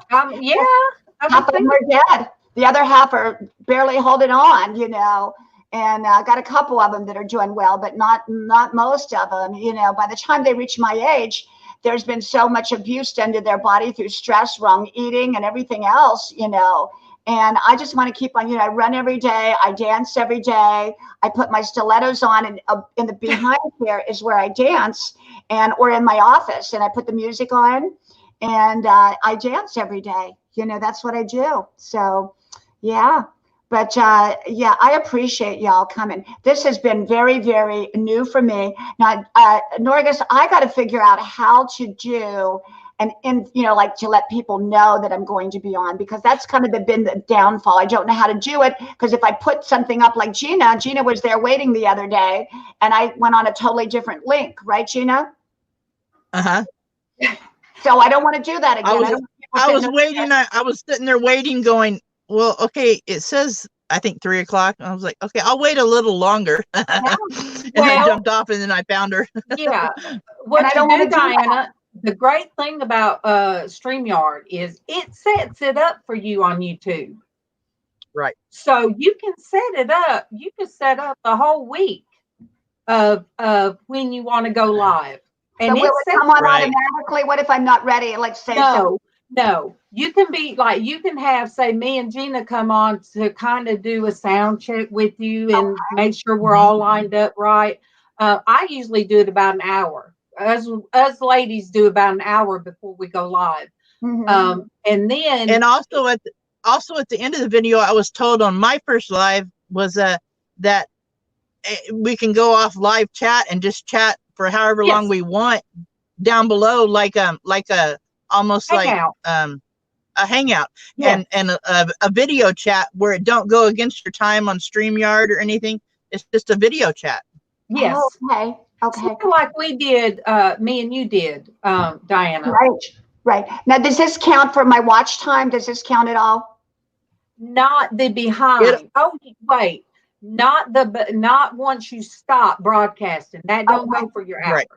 Half of them are dead. The other half are barely holding on, and I got a couple of them that are doing well, but not most of them. By the time they reach my age, there's been so much abuse done to their body through stress, wrong eating, and everything else, And I just want to keep on, I run every day. I dance every day. I put my stilettos on, and in the behind here is where I dance, or in my office, and I put the music on, and I dance every day. That's what I do. So, yeah. But I appreciate y'all coming. This has been very, very new for me. Now, Norgus, I got to figure out how to do to let people know that I'm going to be on, because that's kind of been the downfall. I don't know how to do it, because if I put something up like Gina was there waiting the other day, and I went on a totally different link, right, Gina? So I don't want to do that again. I was waiting. I was sitting there waiting, going, well, okay, it says, I think 3 o'clock. I was like, okay, I'll wait a little longer. And I jumped off, and then I found her. What you do, Diana, the great thing about Streamyard is it sets it up for you on YouTube. Right. So you can set it up. You can set up the whole week of when you want to go live. And But will it come on right. automatically? What if I'm not ready? Let's say no. You can be like, you can have, say, me and Gina come on to kind of do a sound check with you and make sure we're all lined up right. I usually do it about an hour. Us ladies do about an hour before we go live. Mm-hmm. And then, and also at the end of the video, I was told on my first live was that we can go off live chat and just chat for however long we want down below, like a almost hangout. like a hangout and a video chat where it don't go against your time on StreamYard or anything. It's just a video chat. Yes. Oh, okay. Something like we did, me and you did, Diana. Right. Now, does this count for my watch time? Does this count at all? Not the behind. Wait. Not once you stop broadcasting. That don't go for your hours. Right.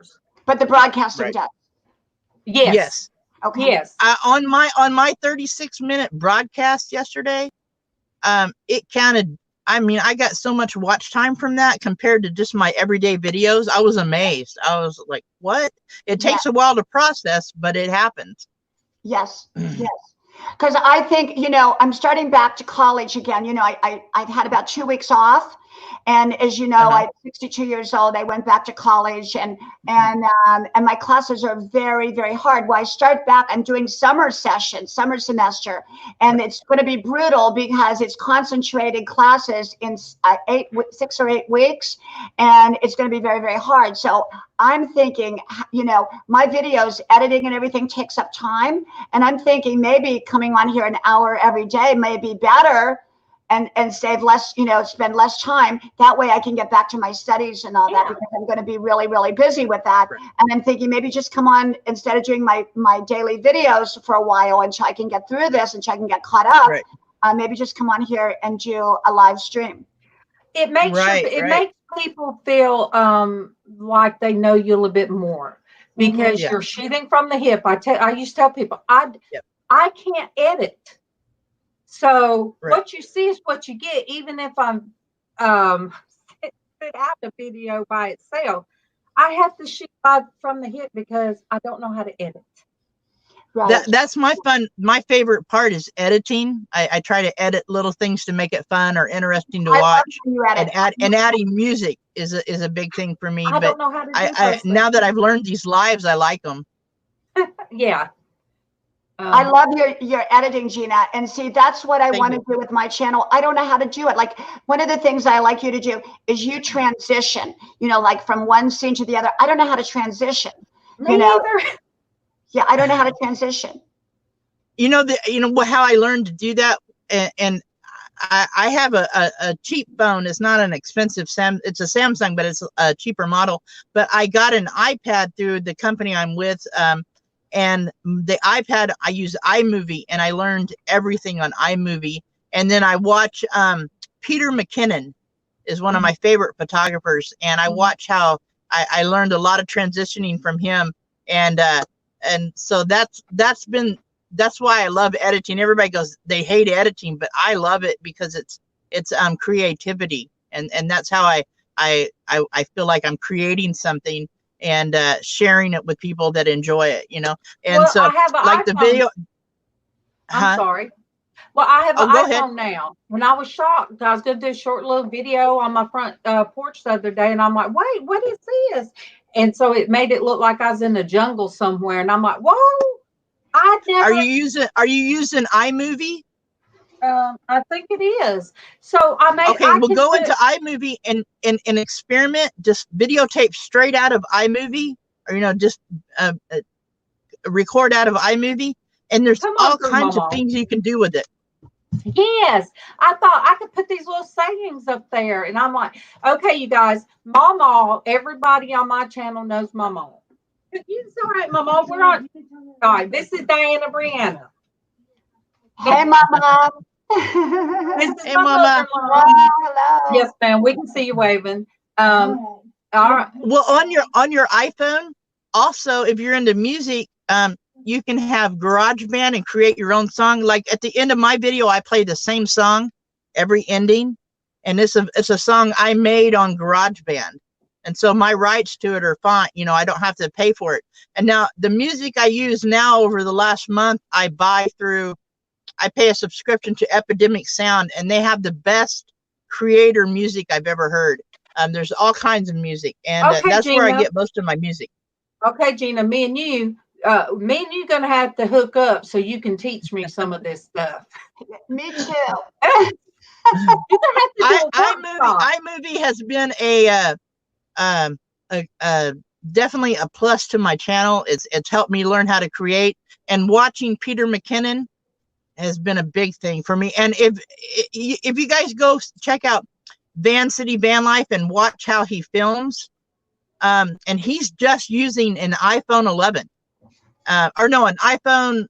But the broadcasting does. Yes. Okay. Yes. On my 36-minute broadcast yesterday, it counted. I mean, I got so much watch time from that compared to just my everyday videos. I was amazed. I was like, what? It takes a while to process, but it happens. Yes. Yes. Because I think, I'm starting back to college again. I've had about 2 weeks off. And as you know, I'm 62 years old. I went back to college and my classes are very, very hard. Well, I start back, I'm doing summer semester, and it's going to be brutal because it's concentrated classes in 6 or 8 weeks, and it's going to be very, very hard. So I'm thinking, my videos, editing and everything takes up time. And I'm thinking maybe coming on here an hour every day may be better and save less, spend less time. That way I can get back to my studies and all that, because I'm going to be really, really busy with that. Right. And I'm thinking maybe just come on instead of doing my daily videos for a while until I can get through this, until I can get caught up. Right. Maybe just come on here and do a live stream. It makes makes people feel like they know you a little bit more, because you're shooting from the hip. I used to tell people I can't edit. So what you see is what you get. Even if I'm spit out the video by itself, I have to shoot from the hip because I don't know how to edit. Right. That's my favorite part is editing. I try to edit little things to make it fun or interesting to watch. And adding music is a big thing for me. I don't know how to do I now that I've learned these lives, I like them. Yeah. I love your editing, Gina. And see, that's what I want to do with my channel. I don't know how to do it. Like, one of the things I like you to do is you transition, like from one scene to the other. I don't know how to transition. Me either. Yeah, I don't know how to transition. How I learned to do that, and I have a cheap phone. It's not an expensive it's a Samsung, but it's a cheaper model. But I got an iPad through the company I'm with. And the iPad, I use iMovie, and I learned everything on iMovie. And then I watch Peter McKinnon is one of my favorite photographers, and I watch how I learned a lot of transitioning from him. And so that's why I love editing. Everybody goes, they hate editing, but I love it because it's creativity, and that's how I feel like I'm creating something and sharing it with people that enjoy it, And so I have like iPhone. The video. I'm sorry. Well, I have an iPhone now. When I was shocked, I was going to do a short little video on my front porch the other day, and I'm like, wait, what is this? And so it made it look like I was in the jungle somewhere, and I'm like, whoa! Are you using iMovie? I think it is. So we'll go into iMovie and experiment. Just videotape straight out of iMovie, or just record out of iMovie, and there's all kinds of things you can do with it. Yes, I thought I could put these little sayings up there, and I'm like, okay, you guys, Mama, everybody on my channel knows Mama. It's all right, Mama. We're on. All right, this is Diana Brianna. Hey, Mama. Hey, Mama. Hello. Yes, ma'am. We can see you waving. All right. Well, on your iPhone, also, if you're into music, you can have GarageBand and create your own song. Like at the end of my video, I play the same song every ending, and it's a song I made on GarageBand, and so my rights to it are fine. You know, I don't have to pay for it. And now the music I use now over the last month, I pay a subscription to Epidemic Sound, and they have the best creator music I've ever heard. There's all kinds of music, and that's Gina, where I get most of my music. Okay, Gina, me and you gonna have to hook up so you can teach me some of this stuff. Me too. iMovie has been definitely a plus to my channel. It's helped me learn how to create, and watching Peter McKinnon has been a big thing for me. And if you guys go check out Van City Van Life and watch how he films, and he's just using an iPhone 11, or no, an iPhone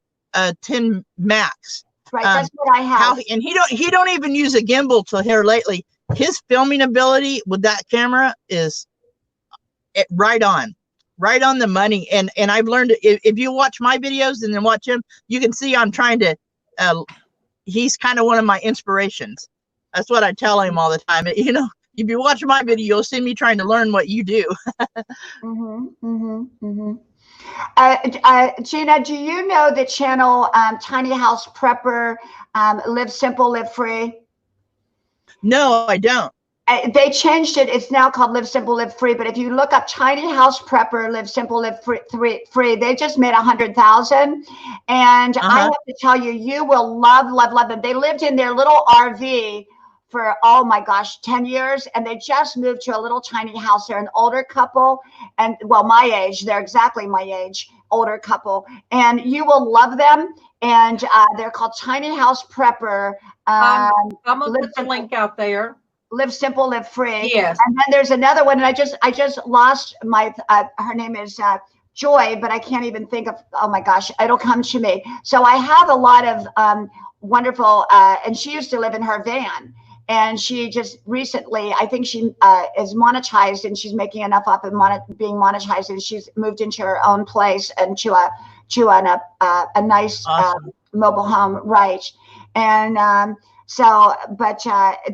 10 Max. Right, that's what I have. And he don't even use a gimbal till here lately. His filming ability with that camera is right on the money. And I've learned, if you watch my videos and then watch him, you can see I'm trying to. He's kind of one of my inspirations. That's what I tell him all the time. You know, if you watch my video, you'll see me trying to learn what you do. Gina, do you know the channel Tiny House Prepper, Live Simple, Live Free? No, I don't. They changed it. It's now called Live Simple, Live Free. But if you look up Tiny House Prepper, Live Simple, Live Free, they just made 100,000. And I have to tell you, you will love them. They lived in their little RV for, oh my gosh, 10 years. And they just moved to a little tiny house. They're an older couple. And well, my age, they're exactly my age, older couple. And you will love them. And they're called Tiny House Prepper. I'm going to put the link out there. Live Simple, Live Free. Yes. And then there's another one, and I just lost my, her name is Joy, but I can't even think of, oh my gosh, it'll come to me. So I have a lot of wonderful, and she used to live in her van. And she just recently, I think she is monetized, and she's making enough off of being monetized, and she's moved into her own place and to a nice mobile home, right? And so, but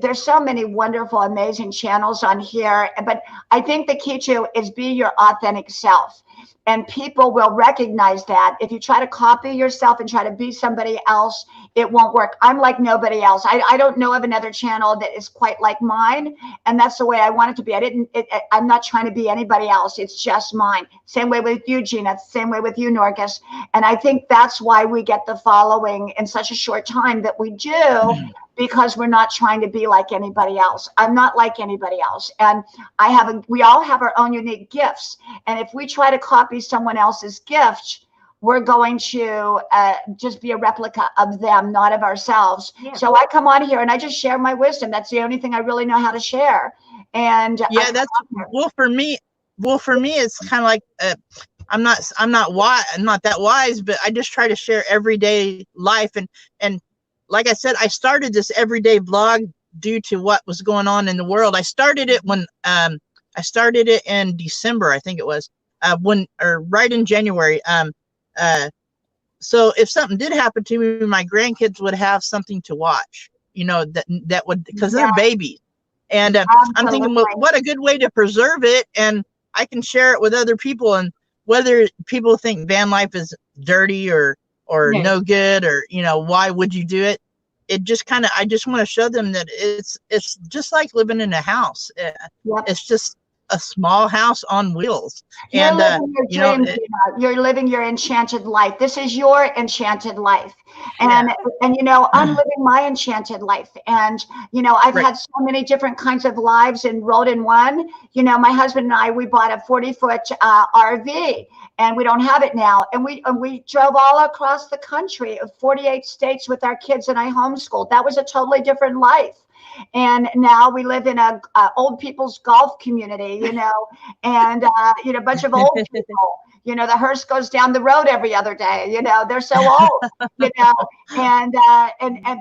there's so many wonderful, amazing channels on here. But I think the key to is be your authentic self. And people will recognize that. If you try to copy yourself and try to be somebody else, it won't work. I'm like nobody else. I don't know of another channel that is quite like mine. And that's the way I want it to be. I'm not trying to be anybody else. It's just mine. Same way with you, Gina. Same way with you, Norgus. And I think that's why we get the following in such a short time that we do, because we're not trying to be like anybody else. I'm not like anybody else. And we all have our own unique gifts. And if we try to copy someone else's gift, we're going to just be a replica of them, not of ourselves. Yeah. So I come on here and I just share my wisdom. That's the only thing I really know how to share. And yeah, for me, it's kind of like, I'm not that wise, but I just try to share everyday life. And like I said, I started this everyday vlog due to what was going on in the world. I started it when I started it in December, I think it was, right in January. So if something did happen to me, my grandkids would have something to watch, you know, that would, because they're babies. And I'm thinking, well, what a good way to preserve it. And I can share it with other people. And whether people think van life is dirty or no good, or, you know, why would you do it? It just kind of, I just want to show them that it's just like living in a house. It's just a small house on wheels. You're living your dream, you're living your enchanted life. This is your enchanted life. And you know, I'm living my enchanted life. And, you know, I've had so many different kinds of lives enrolled in one. You know, my husband and I, we bought a 40-foot RV, and we don't have it now. And we drove all across the country of 48 states with our kids, and I homeschooled. That was a totally different life. And now we live in a old people's golf community, you know, and a bunch of old people. You know, the hearse goes down the road every other day. You know, they're so old. You know, and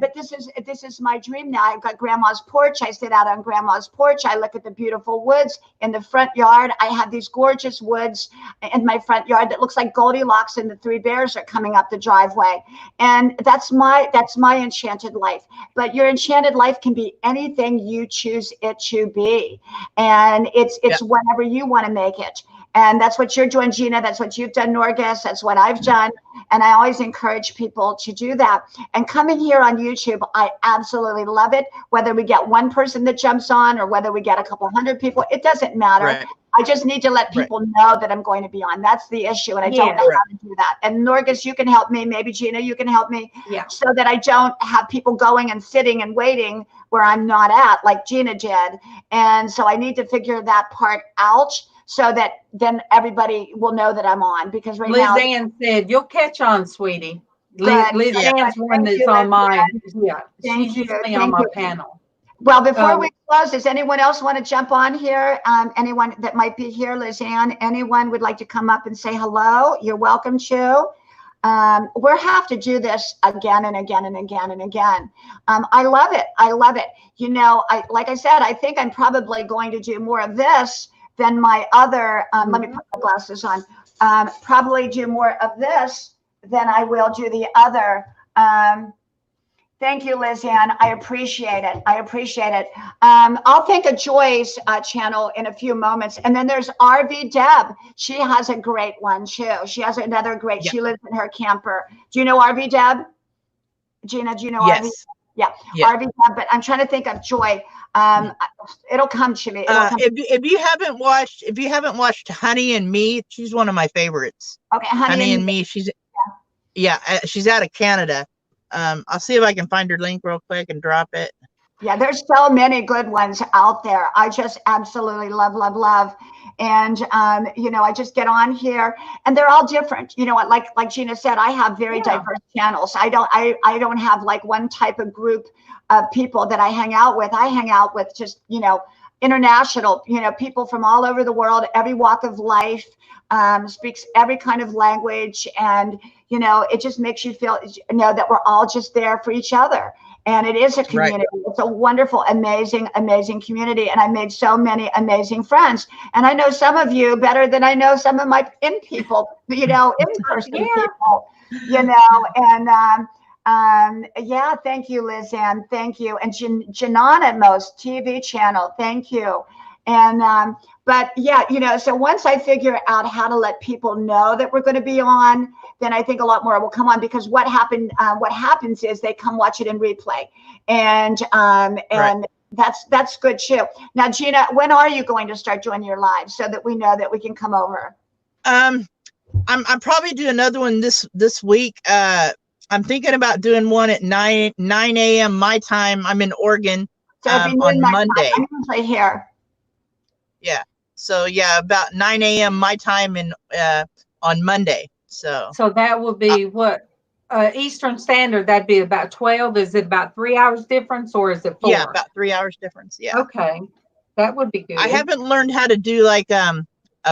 but this is my dream now. I've got grandma's porch. I sit out on grandma's porch. I look at the beautiful woods in the front yard. I have these gorgeous woods in my front yard that looks like Goldilocks and the three bears are coming up the driveway. And that's my enchanted life. But your enchanted life can be anything you choose it to be, and it's whenever you want to make it. And that's what you're doing, Gina. That's what you've done, Norgis. That's what I've done. And I always encourage people to do that. And coming here on YouTube, I absolutely love it. Whether we get one person that jumps on or whether we get a couple hundred people, it doesn't matter. Right. I just need to let people know that I'm going to be on. That's the issue. And I don't know how to do that. And Norgis, you can help me. Maybe Gina, you can help me. Yeah. So that I don't have people going and sitting and waiting where I'm not at, like Gina did. And so I need to figure that part out, so that then everybody will know that I'm on, because right now. Liz Ann said, you'll catch on, sweetie. Good. Liz Ann's one that's on mine. Yeah, she's usually on my panel. Well, before we close, does anyone else want to jump on here? Anyone that might be here, Liz Ann, anyone would like to come up and say hello? You're welcome to. We'll have to do this again and again and again and again. I love it. I love it. You know, like I said, I think I'm probably going to do more of this than my other, let me put my glasses on, probably do more of this than I will do the other. Thank you, Liz Ann. I appreciate it. I appreciate it. I'll think of Joy's channel in a few moments. And then there's RV Deb. She has a great one too. She has another great, she lives in her camper. Do you know RV Deb? Gina, do you know RV? Yeah, RV Deb, but I'm trying to think of Joy. It'll come to me. If you haven't watched Honey and Me, she's one of my favorites. Okay, Honey and Me. She's she's out of Canada. I'll see if I can find her link real quick and drop it. Yeah, there's so many good ones out there. I just absolutely love. And you know, I just get on here and they're all different. You know what, like Gina said, I have very diverse channels. I don't have like one type of group of people that I hang out with. I hang out with just, you know, international, you know, people from all over the world, every walk of life, speaks every kind of language. And, you know, it just makes you feel, you know, that we're all just there for each other. And it is a community. Right. It's a wonderful, amazing, amazing community. And I made so many amazing friends. And I know some of you better than I know some of my people, you know, in-person people, you know, and, yeah, thank you, Liz Ann. Thank you. And Janana's TV channel. Thank you. And, but yeah, you know, so once I figure out how to let people know that we're going to be on, then I think a lot more will come on, because what happens is they come watch it in replay. And, that's good too. Now, Gina, when are you going to start doing your live so that we know that we can come over? I'm probably do another one this week. I'm thinking about doing one at 9 a.m. my time. I'm in Oregon on Monday. I'm usually here. Yeah. So yeah, about 9 a.m. my time on Monday. So that will be what Eastern Standard. That'd be about 12. Is it about 3 hours difference, or is it 4? Yeah, about 3 hours difference. Yeah. Okay, that would be good. I haven't learned how to do like a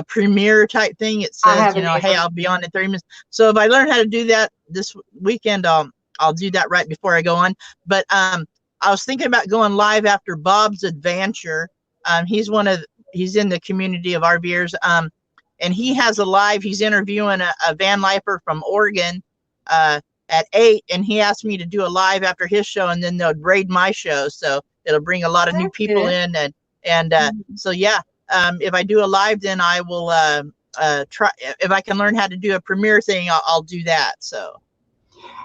premiere type thing. It says, you know, hey, I'll be on in 3 minutes. So if I learn how to do that this weekend, I'll do that right before I go on. But I was thinking about going live after Bob's adventure. He's in the community of RVers. And he has a live. He's interviewing a van lifer from Oregon at 8, and he asked me to do a live after his show, and then they'll raid my show. So it'll bring a lot of new people in, and so yeah. If I do a live, then I will try. If I can learn how to do a premiere thing, I'll do that. So,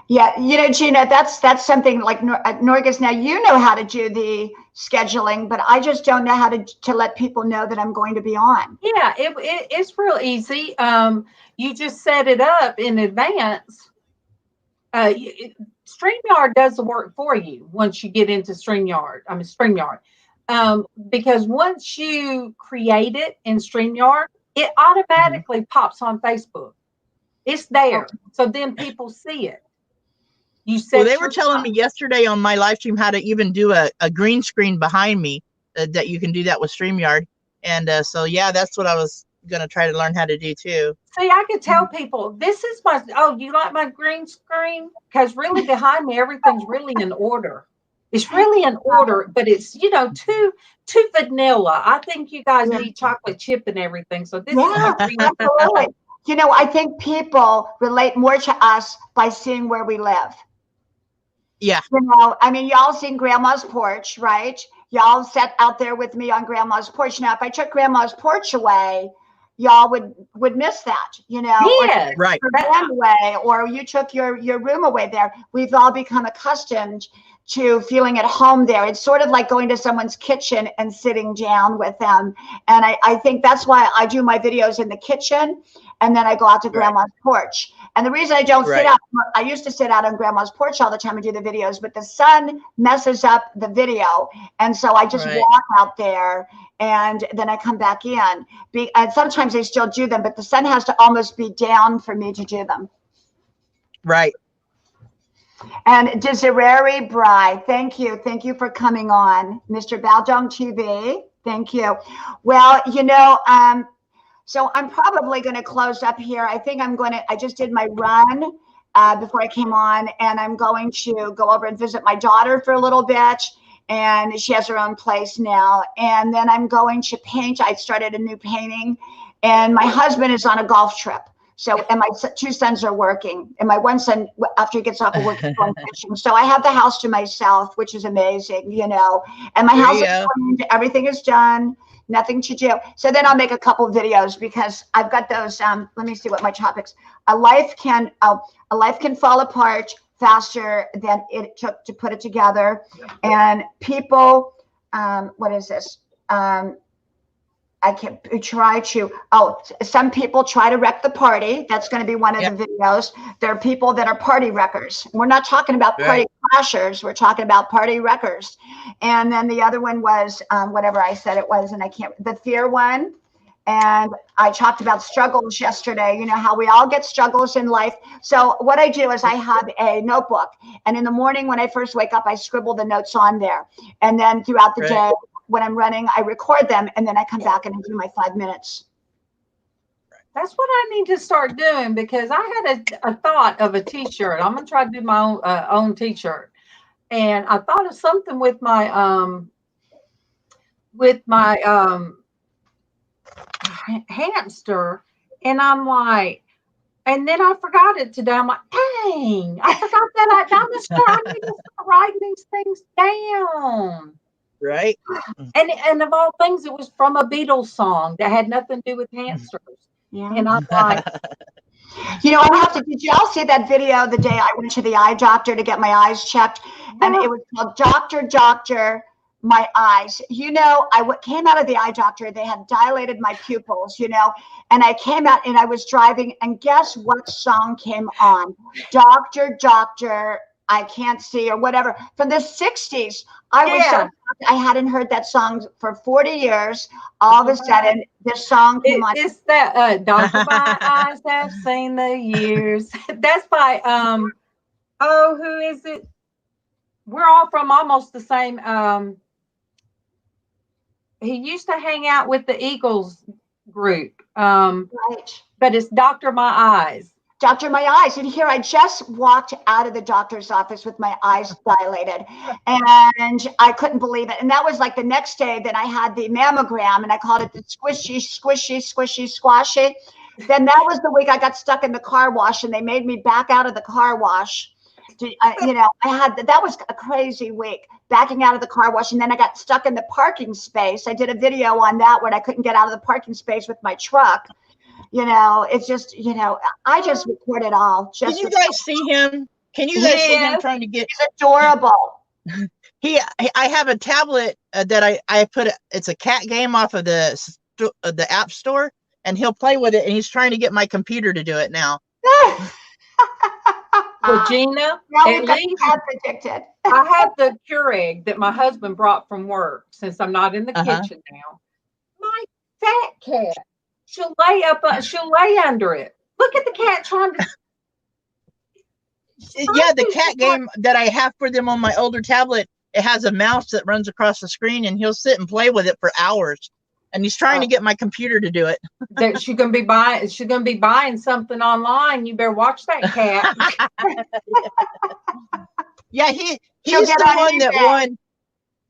yeah, you know, Gina, that's something like Norgis. Now you know how to do the scheduling, but I just don't know how to let people know that I'm going to be on. Yeah, it's real easy. You just set it up in advance. StreamYard does the work for you once you get into StreamYard. Because once you create it in StreamYard, it automatically pops on Facebook. It's there. So then people see it. You set Well, they were telling me yesterday on my live stream how to even do a green screen behind me, that you can do that with StreamYard. And so, yeah, that's what I was going to try to learn how to do too. See, I could tell people, this is my, oh, you like my green screen? Because really behind me, everything's really in order. It's really in order, but it's, you know, too vanilla. I think you guys need chocolate chip and everything. So this is my green absolutely. You know, I think people relate more to us by seeing where we live. Yeah. You know, I mean, y'all seen Grandma's porch, right? Y'all sat out there with me on Grandma's porch. Now, if I took Grandma's porch away, y'all would miss that, you know, yes, or right. your bed away, or you took your room away there. We've all become accustomed to feeling at home there. It's sort of like going to someone's kitchen and sitting down with them. And I think that's why I do my videos in the kitchen, and then I go out to Grandma's porch. And the reason I don't sit out, I used to sit out on Grandma's porch all the time and do the videos, but the sun messes up the video. And so I just walk out there and then I come back in. And sometimes I still do them, but the sun has to almost be down for me to do them. Right. And Desiree Bry, thank you. Thank you for coming on. Mr. Baldong TV, thank you. Well, you know, so I'm probably going to close up here. I think I just did my run before I came on, and I'm going to go over and visit my daughter for a little bit. And she has her own place now. And then I'm going to paint. I started a new painting, and my husband is on a golf trip. So, and my two sons are working, and my one son, after he gets off of work, is going fishing. So I have the house to myself, which is amazing, you know, and my house is cleaned, everything is done, nothing to do. So then I'll make a couple of videos because I've got those, let me see what my topics, a life can fall apart faster than it took to put it together. And people, what is this? Some people try to wreck the party. That's going to be one of the videos. There are people that are party wreckers. We're not talking about party crashers. We're talking about party wreckers. And then the other one was whatever I said it was, and the fear one. And I talked about struggles yesterday, you know, how we all get struggles in life. So what I do is I have a notebook, and in the morning when I first wake up, I scribble the notes on there. And then throughout the day, when I'm running, I record them, and then I come back and I do my 5 minutes. That's what I need to start doing, because I had a thought of a t-shirt. I'm going to try to do my own t-shirt. And I thought of something with my hamster, and I'm like, and then I forgot it today. I'm like, dang, I forgot that I need to start writing these things down. Right. And of all things, it was from a Beatles song that had nothing to do with hamsters. Yeah. And I'm like, you know, did y'all see that video the day I went to the eye doctor to get my eyes checked? And it was called Doctor, my eyes. You know, I came out of the eye doctor. They had dilated my pupils, you know, and I came out and I was driving, and guess what song came on? Doctor, I can't see, or whatever, from the 60s. I was so happy. I hadn't heard that song for 40 years. All of a sudden, this song came on. It's that Doctor, my eyes have seen the years. That's by who is it? We're all from almost the same. He used to hang out with the Eagles group. Right. But it's Doctor My Eyes. Doctor, my eyes. And here I just walked out of the doctor's office with my eyes dilated, and I couldn't believe it. And that was like the next day that I had the mammogram, and I called it the squishy, squashy. Then that was the week I got stuck in the car wash, and they made me back out of the car wash. You know, that was a crazy week, backing out of the car wash. And then I got stuck in the parking space. I did a video on that when I couldn't get out of the parking space with my truck. You know, it's just, you know, I just record it all. Can you guys see him? Can you guys see him trying to get? He's adorable. I have a tablet that I put. It's a cat game off of the app store, and he'll play with it. And he's trying to get my computer to do it now. Regina, at least addicted. I have the Keurig that my husband brought from work, since I'm not in the kitchen now. My fat cat. She'll lay under it. Look at the cat trying to. Yeah, the cat game that I have for them on my older tablet, it has a mouse that runs across the screen, and he'll sit and play with it for hours. And he's trying to get my computer to do it. That she's gonna be buying. She's gonna be buying something online. You better watch that cat. Yeah, he's the one that won.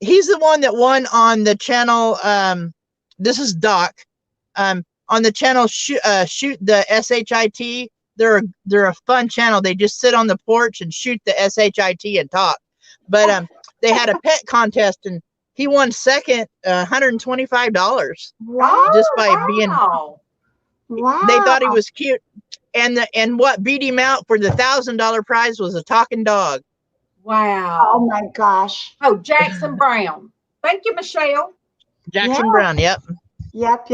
He's the one that won on the channel. This is Doc. On the channel shoot the SHIT. They're a fun channel. They just sit on the porch and shoot the SHIT and talk. But they had a pet contest, and he won second, $125. Wow. Just by being. Wow. They thought he was cute, and what beat him out for the $1,000 prize was a talking dog. Wow. Oh my gosh. Oh, Jackson Brown. Thank you, Michelle. Jackson Brown. Yep. Yep.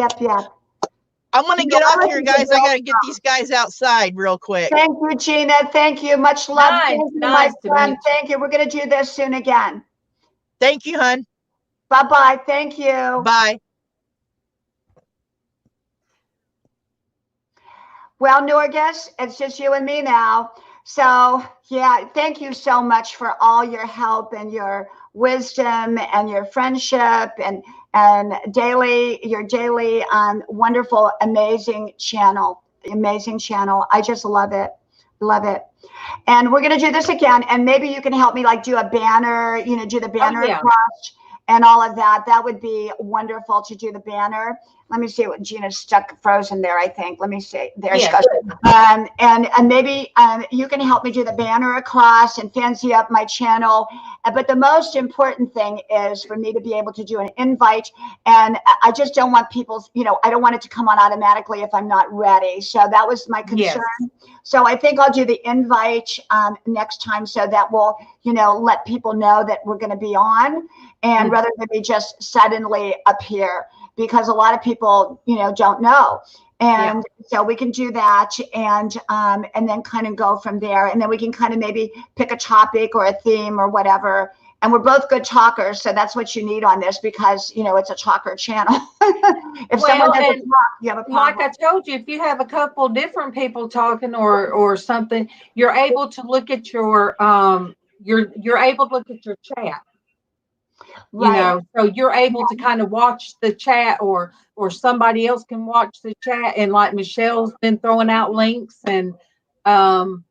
I'm going to get off here, guys. I got to get these guys outside real quick. Thank you, Gina. Thank you. Much love. Thank you, my friend. Thank you. We're going to do this soon again. Thank you, hon. Bye-bye. Thank you. Bye. Well, Norgus, it's just you and me now. So, yeah, thank you so much for all your help and your wisdom and your friendship and your daily wonderful, amazing channel. I just love it. Love it. And we're going to do this again. And maybe you can help me like do a banner, do the banner across and all of that. That would be wonderful to do the banner. Let me see what Gina's stuck frozen there, I think. Let me see. There she goes. And maybe you can help me do the banner across and fancy up my channel. But the most important thing is for me to be able to do an invite. And I just don't want people's, I don't want it to come on automatically if I'm not ready. So that was my concern. Yes. So I think I'll do the invite next time so that will, let people know that we're going to be on. And rather than me just suddenly appear. Because a lot of people, don't know. And so we can do that and then kind of go from there. And then we can kind of maybe pick a topic or a theme or whatever. And we're both good talkers. So that's what you need on this because, it's a talker channel. If someone doesn't talk, you have a problem. Like I told you, if you have a couple different people talking or something, you're able to look at your, you're able to look at your chat. Right. So you're able to kind of watch the chat or somebody else can watch the chat. And like Michelle's been throwing out links and Van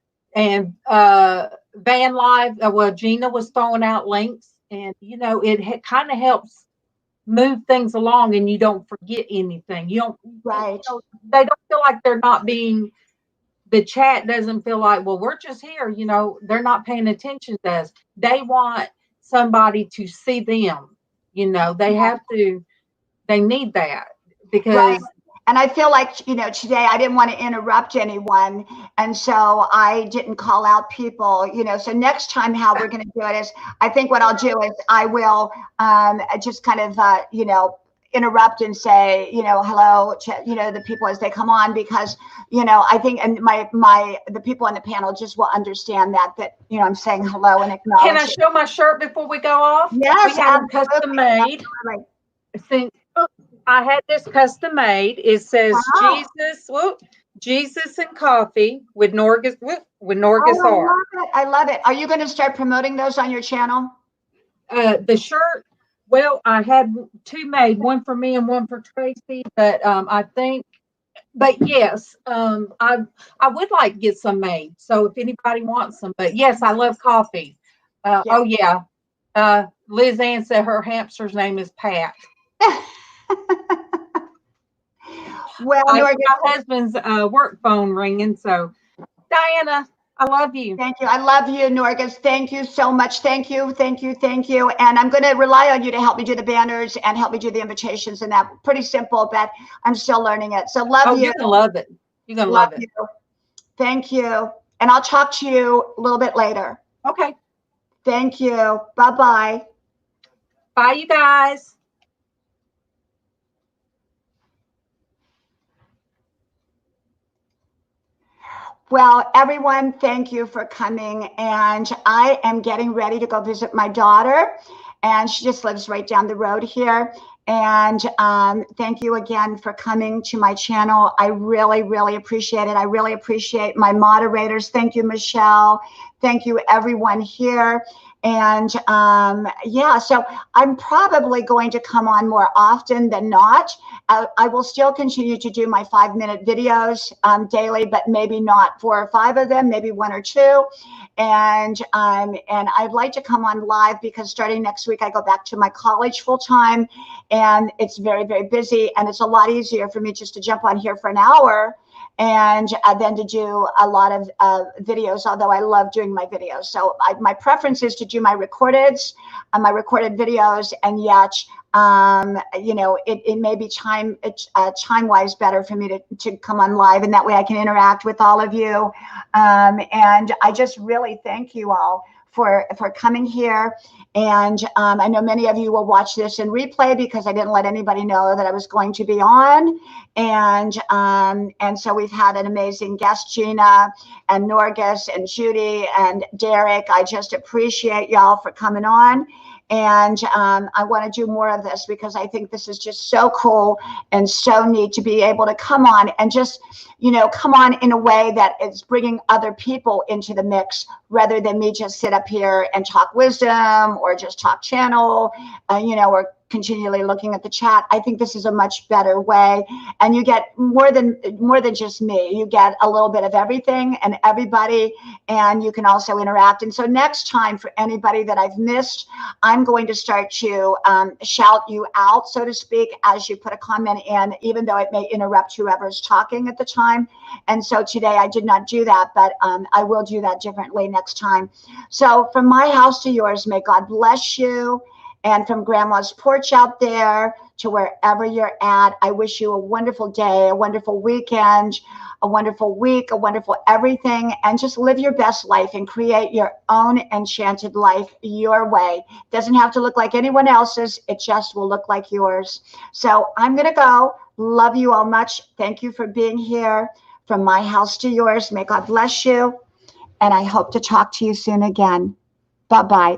Live, Gina was throwing out links and, it kind of helps move things along and you don't forget anything. You don't, right. They don't feel like they're not being, the chat doesn't feel like, well, we're just here, they're not paying attention to us. They want somebody to see them, they need that because right. And I feel like today I didn't want to interrupt anyone and so I didn't call out people, so next time how we're going to do it is I think what I'll do is I will just kind of interrupt and say hello to the people as they come on because I think and the people on the panel just will understand that I'm saying hello and acknowledge. Can I show my shirt before we go off? Yes, we have custom made. Since I had this custom made, it says Jesus and coffee with Norgus I love it. Are you going to start promoting those on your channel? The shirt. Well, I had two made, one for me and one for Tracy, but yes, I would like to get some made. So if anybody wants some, but yes, I love coffee. Oh yeah. Liz Ann said her hamster's name is Pat. Well, my husband's work phone ringing. So Diana, I love you. Thank you. I love you, Norgus. Thank you so much. Thank you. And I'm going to rely on you to help me do the banners and help me do the invitations and that. Pretty simple, but I'm still learning it. So love you. You're going to love it. You're going to love it. Thank you. And I'll talk to you a little bit later. Okay. Thank you. Bye-bye. Bye, you guys. Well, everyone, thank you for coming. And I am getting ready to go visit my daughter. And she just lives right down the road here. And thank you again for coming to my channel. I really, really appreciate it. I really appreciate my moderators. Thank you, Michelle. Thank you, everyone here. And yeah, so I'm probably going to come on more often than not. I will still continue to do my 5-minute videos daily, but maybe not 4 or 5 of them, maybe 1 or 2. And I'd like to come on live because starting next week, I go back to my college full time, and it's very, very busy. And it's a lot easier for me just to jump on here for an hour and then to do a lot of videos, although I love doing my videos. So my preference is to do my recorded videos, and yet, you know, it may be time-wise better for me to come on live, and that way I can interact with all of you. And I just really thank you all for coming here. And I know many of you will watch this in replay because I didn't let anybody know that I was going to be on. And so we've had an amazing guest, Gina and Norgus and Judy and Derek. I just appreciate y'all for coming on. And I want to do more of this because I think this is just so cool and so neat to be able to come on and just, you know, come on in a way that is bringing other people into the mix rather than me just sit up here and talk wisdom or just talk channel, you know, or continually looking at the chat. I think this is a much better way, and you get more than just me. You get a little bit of everything and everybody, and you can also interact. And so next time, for anybody that I've missed, I'm going to start to shout you out, so to speak, as you put a comment in, even though it may interrupt whoever's talking at the time. And so today I did not do that, but I will do that differently next time. So from my house to yours, may God bless you. And from Grandma's porch out there to wherever you're at, I wish you a wonderful day, a wonderful weekend, a wonderful week, a wonderful everything, and just live your best life and create your own enchanted life your way. It doesn't have to look like anyone else's. It just will look like yours. So I'm going to go. Love you all much. Thank you for being here. From my house to yours, may God bless you. And I hope to talk to you soon again. Bye-bye.